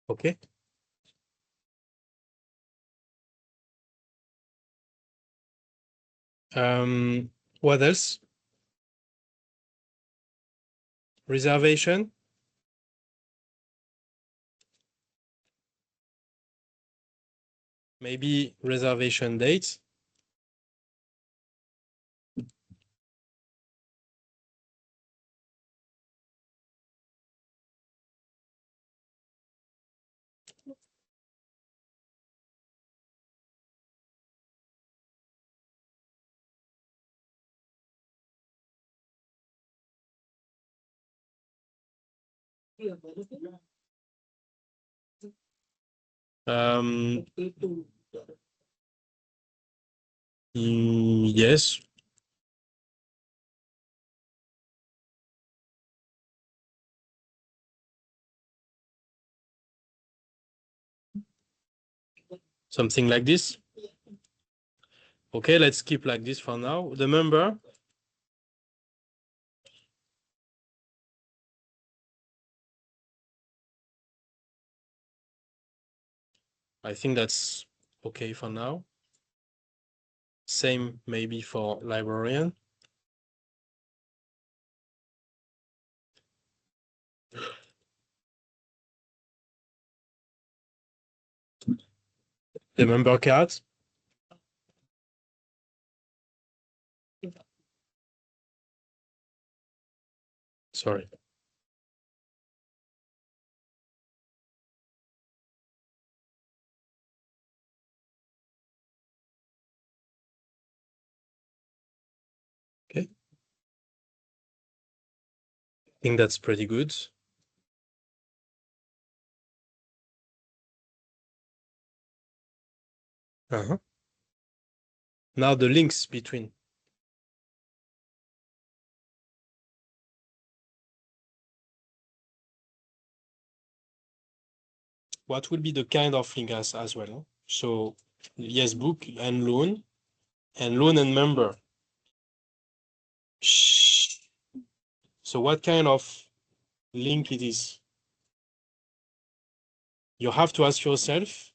Okay. What else? Reservation. Maybe reservation dates. Yes. Something like this. Okay, let's keep like this for now. The member. I think that's okay for now. Same maybe for librarian. The member card. Sorry. Okay. I think that's pretty good. Now the links between. What will be the kind of link as well? So yes, book and loan and member. Shh. So what kind of link it is? You have to ask yourself,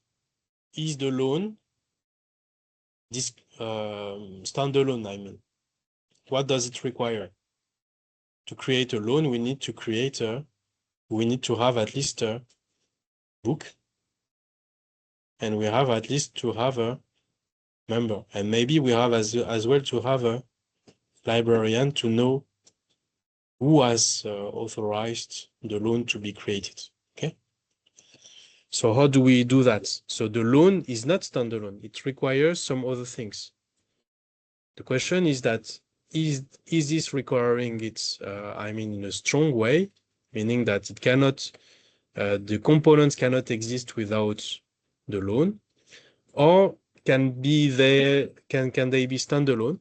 is the loan this standalone? I mean, what does it require? To create a loan, we need to have at least a book, and we have at least to have a member, and maybe we have as well to have a librarian to know who has authorized the loan to be created. Okay. So how do we do that? So the loan is not standalone. It requires some other things. The question is that is this requiring it, I mean, in a strong way, meaning that it cannot, the components cannot exist without the loan, or can they be standalone?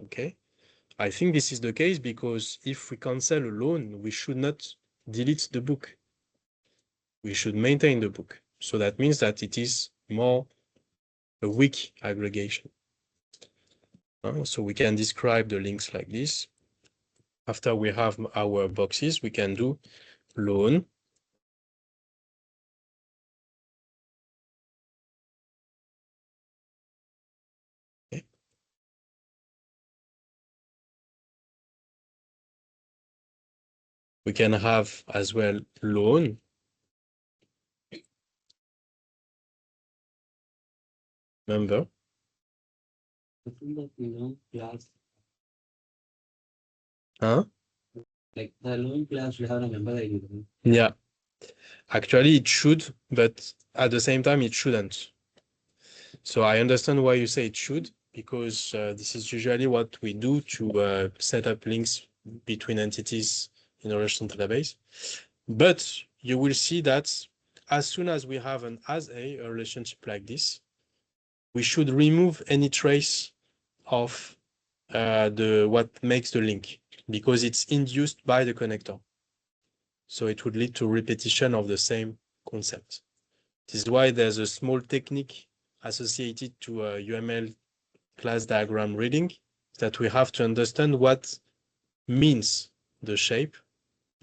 Okay. I think this is the case because if we cancel a loan, we should not delete the book. We should maintain the book. So that means that it is more a weak aggregation. So we can describe the links like this. After we have our boxes, we can do loan. Okay. We can have as well loan. Member. Class, Huh? like the loan class will have a member ID. Yeah. Actually, it should, but at the same time, it shouldn't. So I understand why you say it should, because this is usually what we do to set up links between entities in a relational database. But you will see that as soon as we have an as a relationship like this, we should remove any trace of what makes the link, because it's induced by the connector. So it would lead to repetition of the same concept. This is why there's a small technique associated to a UML class diagram reading, that we have to understand what means the shape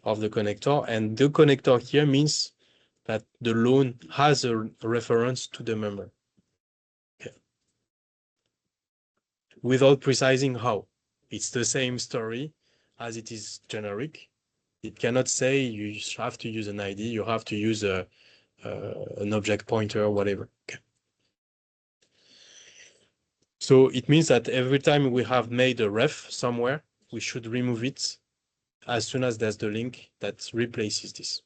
of the connector. And the connector here means that the loan has a reference to the member. Okay. Without precising how. It's the same story as it is generic. It cannot say you have to use an ID, you have to use an object pointer or whatever. Okay. So it means that every time we have made a ref somewhere, we should remove it as soon as there's the link that replaces this.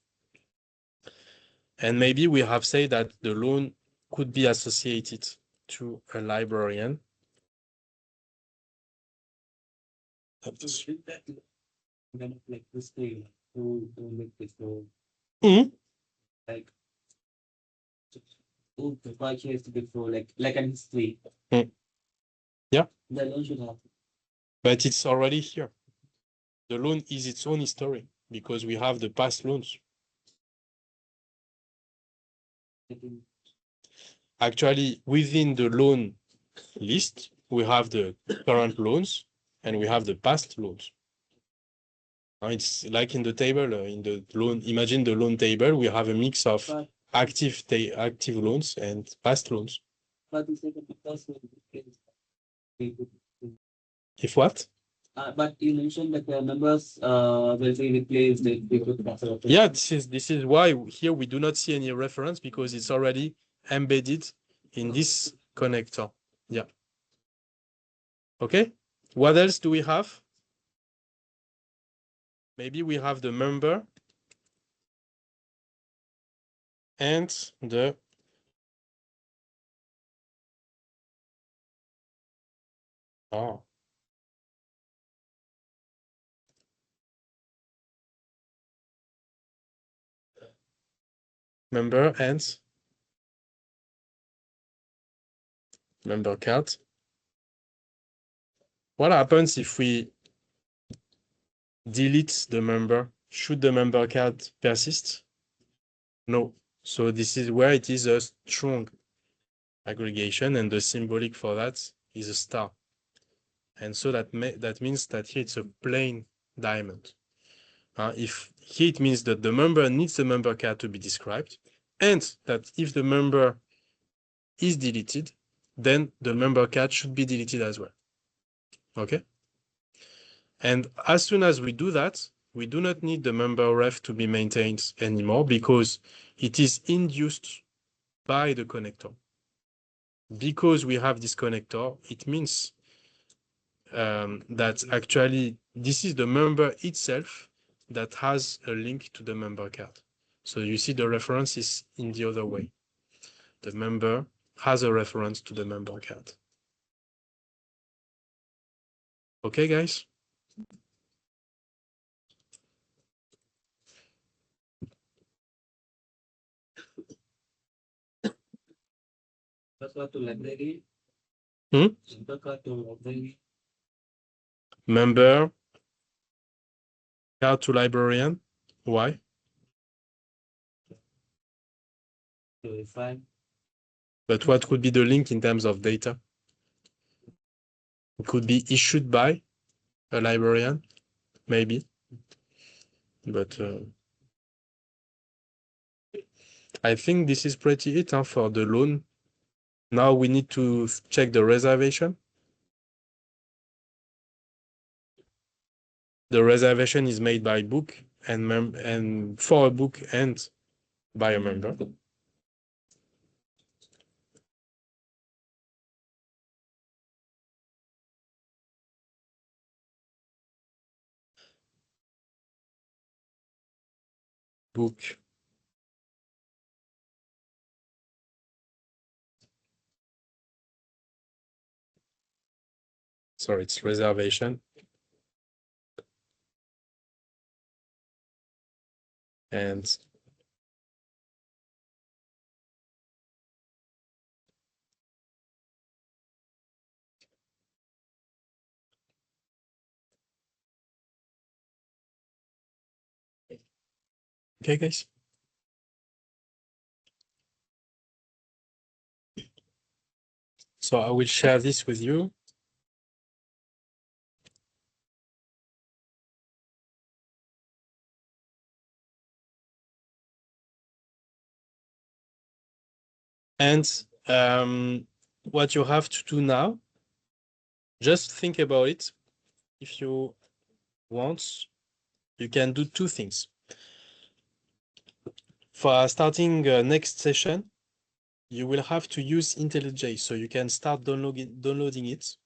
And maybe we have said that the loan could be associated to a librarian. Like this thing to make this go Mhm. like the purchase before like an history. Yeah. The loan should have. But it's already here. The loan is its own history because we have the past loans. Actually, within the loan list, we have the current loans and we have the past loans. It's like in the table, in the loan, imagine the loan table, we have a mix of active loans and past loans. But you said that because If what? but you mentioned that the numbers will be replaced with Yeah, this is why here we do not see any reference because it's already embedded in this connector. Yeah. Okay. What else do we have? Maybe we have the member and the member and member card. What happens if we delete the member? Should the member card persist? No. So this is where it is a strong aggregation, and the symbolic for that is a star. And so that means that here it's a plain diamond. If here it means that the member needs the member card to be described, and that if the member is deleted, then the member card should be deleted as well. Okay? And as soon as we do that, we do not need the member ref to be maintained anymore because it is induced by the connector. Because we have this connector, it means that actually this is the member itself that has a link to the member card. So you see the reference is in the other way. The member has a reference to the member card. Okay, guys? to library. Hmm? To library. Member card to librarian. Why? To find. But what could be the link in terms of data? It could be issued by a librarian, maybe. But I think this is pretty it for the loan. Now we need to check the reservation. The reservation is made by book and for a book and by a member. Book. Sorry, it's reservation. And okay, guys. So I will share this with you. And what you have to do now, just think about it. If you want, you can do two things. For starting next session, you will have to use IntelliJ, so you can start downloading it.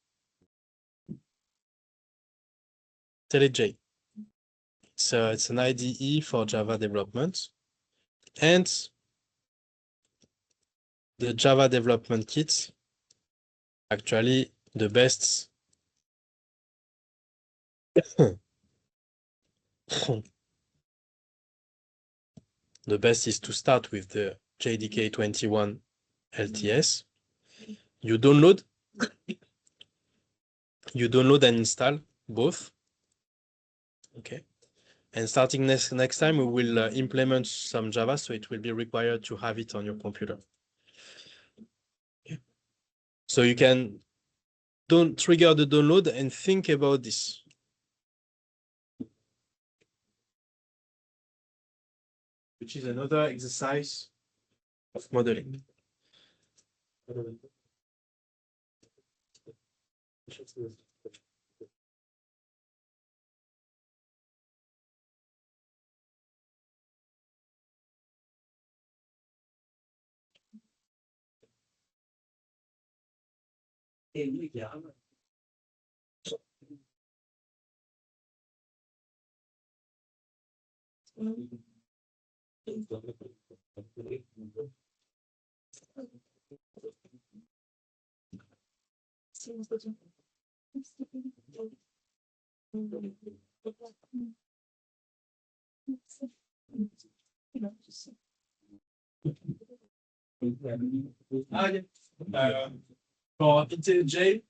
IntelliJ. It's an IDE for Java development. And the Java development kit, actually the best the best is to start with the JDK 21 LTS. You download and install both. Okay. And starting next time, we will implement some Java, so it will be required to have it on your computer. Okay. So you can don't trigger the download and think about this. Which is another exercise of modeling. For IntelliJ,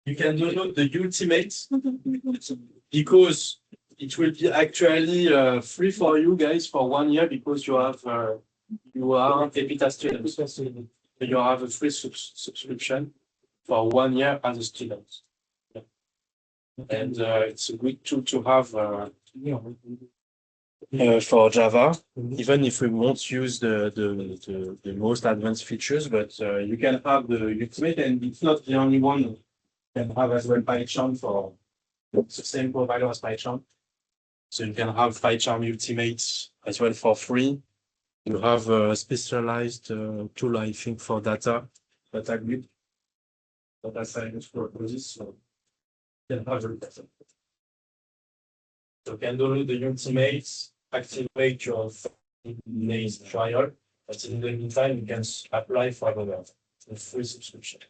you can download the ultimate because it will be actually free for you guys for 1 year because you are EPITA students. You have a free subscription for 1 year as a student. And it's a good tool to have for Java, even if we won't use the most advanced features, but you can have the ultimate, and it's not the only one. You can have as well PyCharm for the same provider as PyCharm. So you can have PyCharm Ultimate as well for free. You have a specialized tool, I think, for data grid, data science purposes. So you can have it. So you can download the Ultimate, activate your days trial, but in the meantime, you can apply for the free subscription.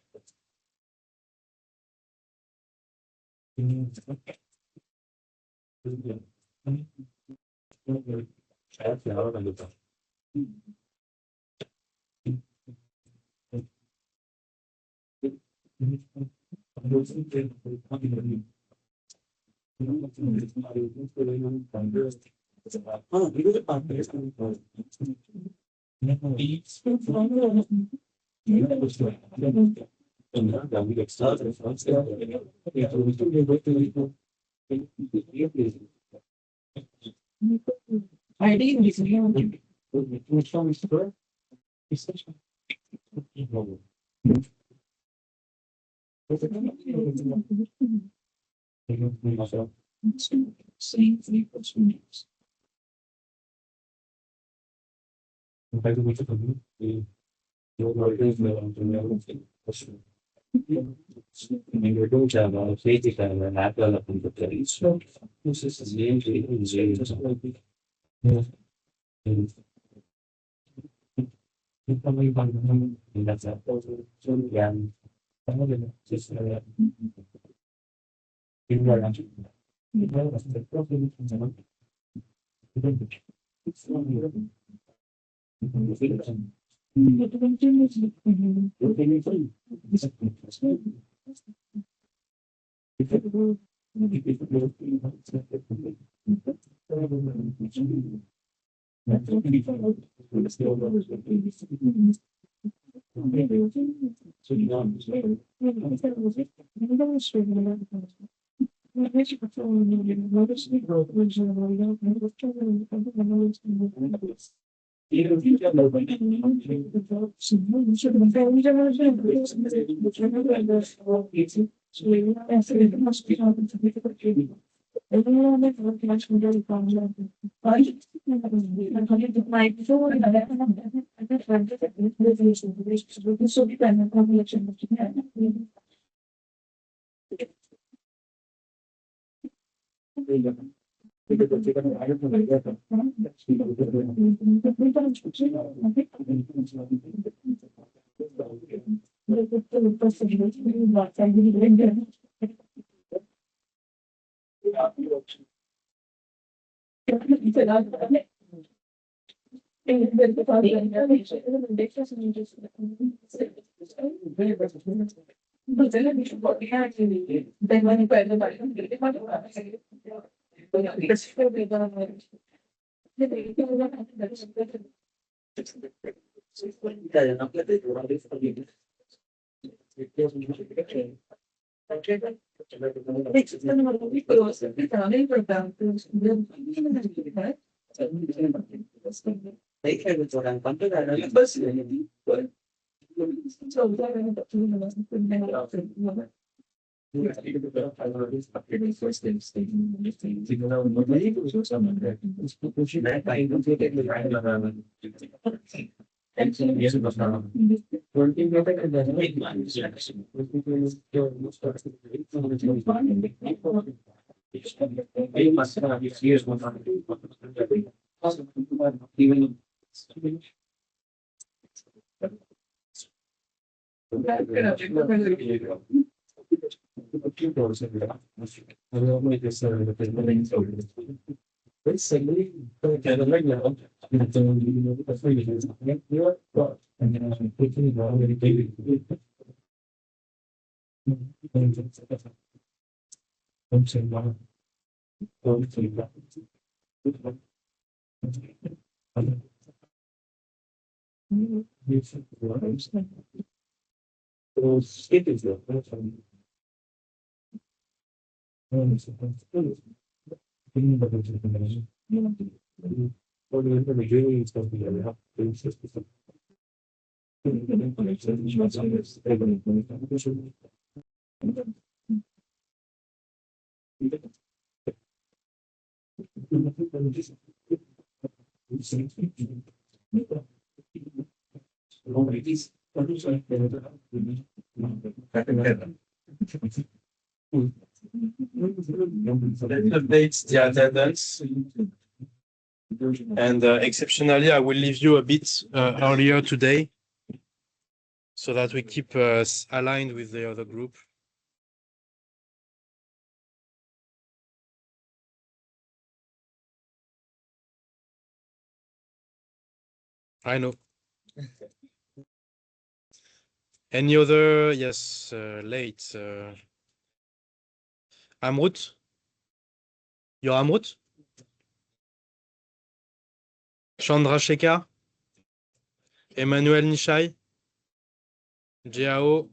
Updates the attendance. And exceptionally, I will leave you a bit earlier today so that we keep aligned with the other group. I know. Any other? Yes, late. Amrut? You're Amrut? Chandra Shekhar? Emmanuel Nishai? Jiao?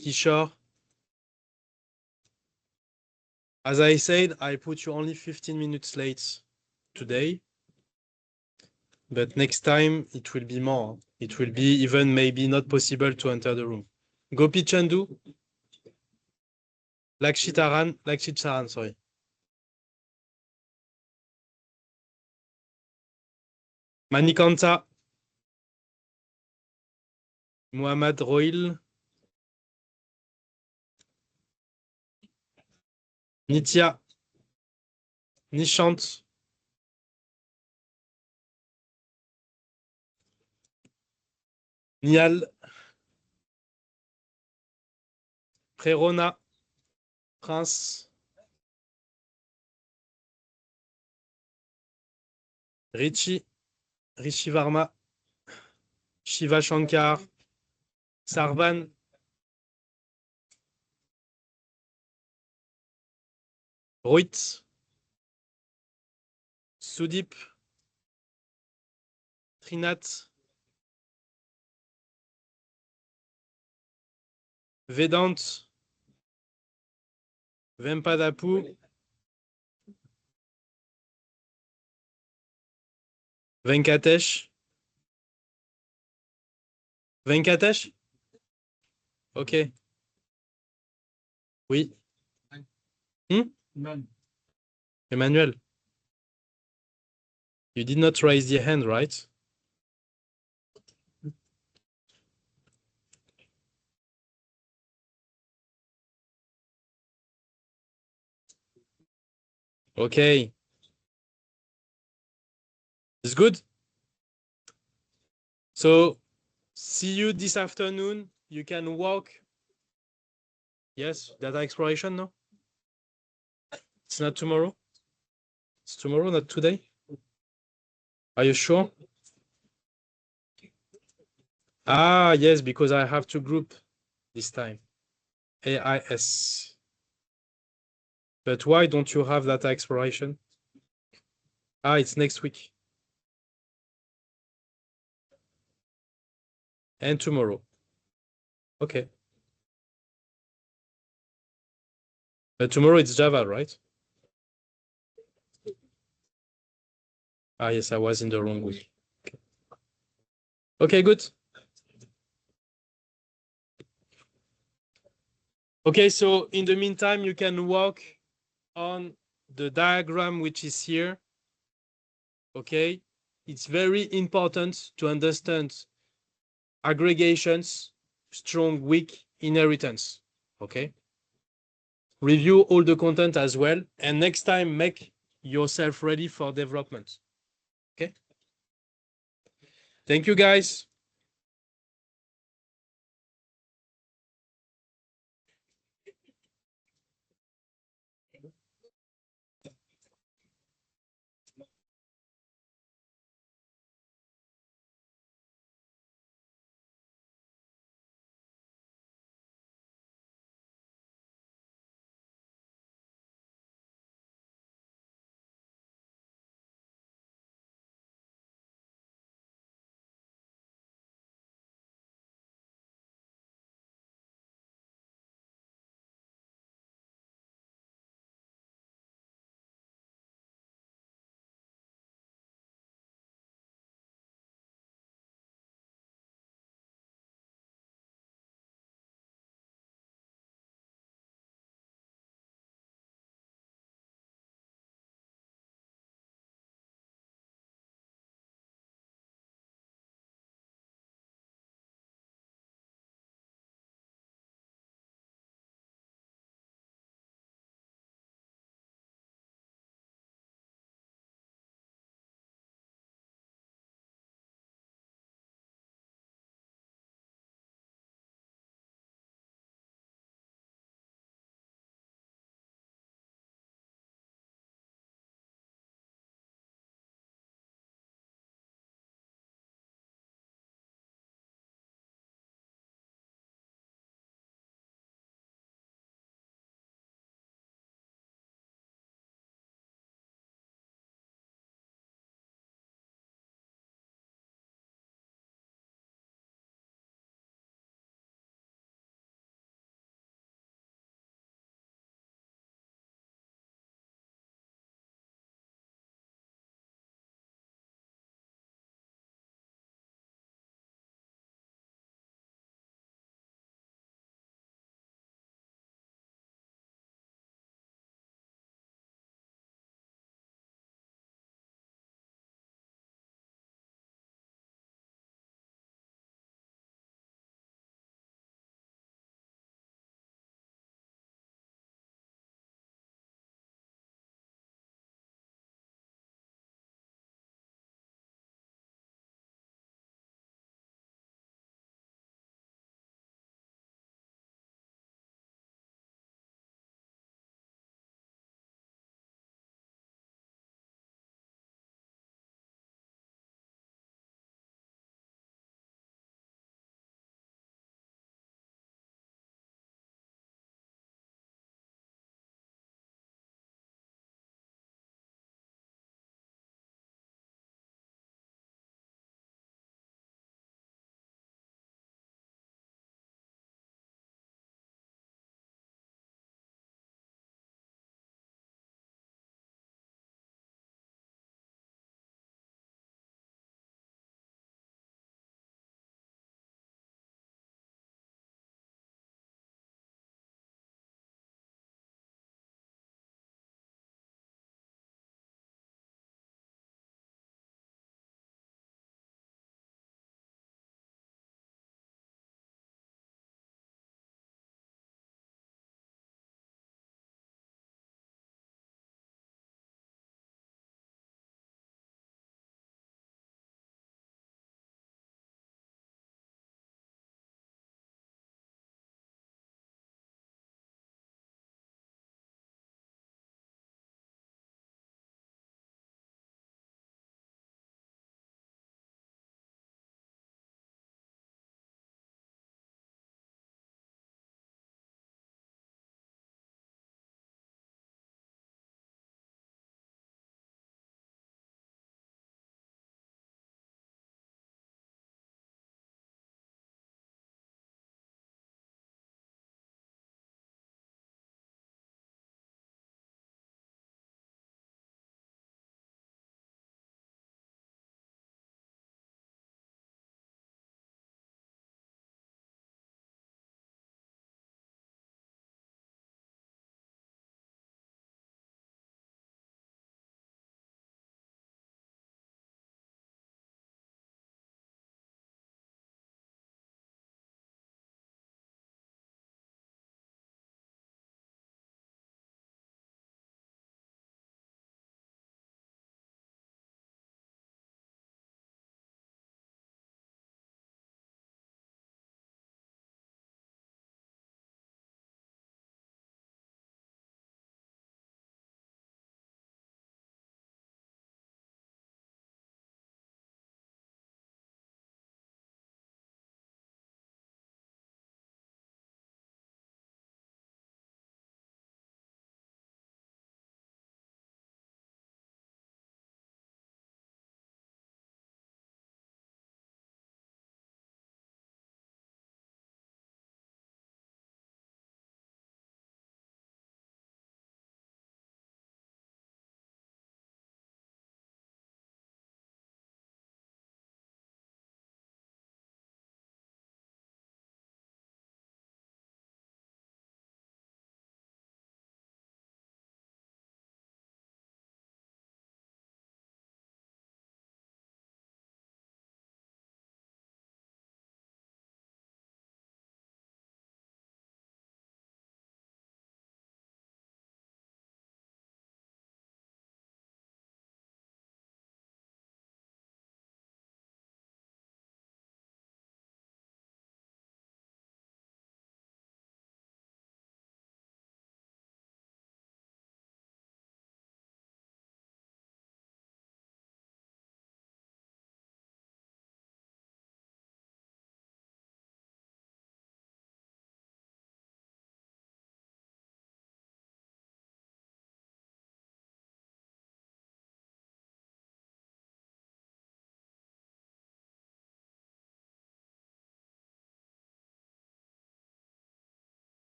Kishore? As I said, I put you only 15 minutes late today. but next time it will be more. It will be even maybe not possible to enter the room. Gopi Chandu. Lakshit Saran, sorry. Manikanta. Muhammad Roil. Nitya. Nishant. Nial. Prerona. Prince. Rishi Varma. Shiva Shankar. Sarvan. Rohit. Sudip. Trinath. Vedant. Vempadapu. Venkatesh. Venkatesh? Ok. Oui. Emmanuel. You did not raise your hand, right? Okay. It's good. So see you this afternoon. You can walk. Yes, data exploration, no? It's not tomorrow? It's tomorrow, not today? Are you sure? Ah, yes, because I have to group this time. AIS. But why don't you have data exploration? Ah, it's next week. And tomorrow. Okay. But tomorrow it's Java, right? Ah, yes, I was in the wrong week. Okay, good. Okay, so in the meantime, you can work on the diagram which is here. Okay, it's very important to understand aggregations, strong, weak, inheritance. Okay, review all the content as well, and next time make yourself ready for development. Okay, thank you guys.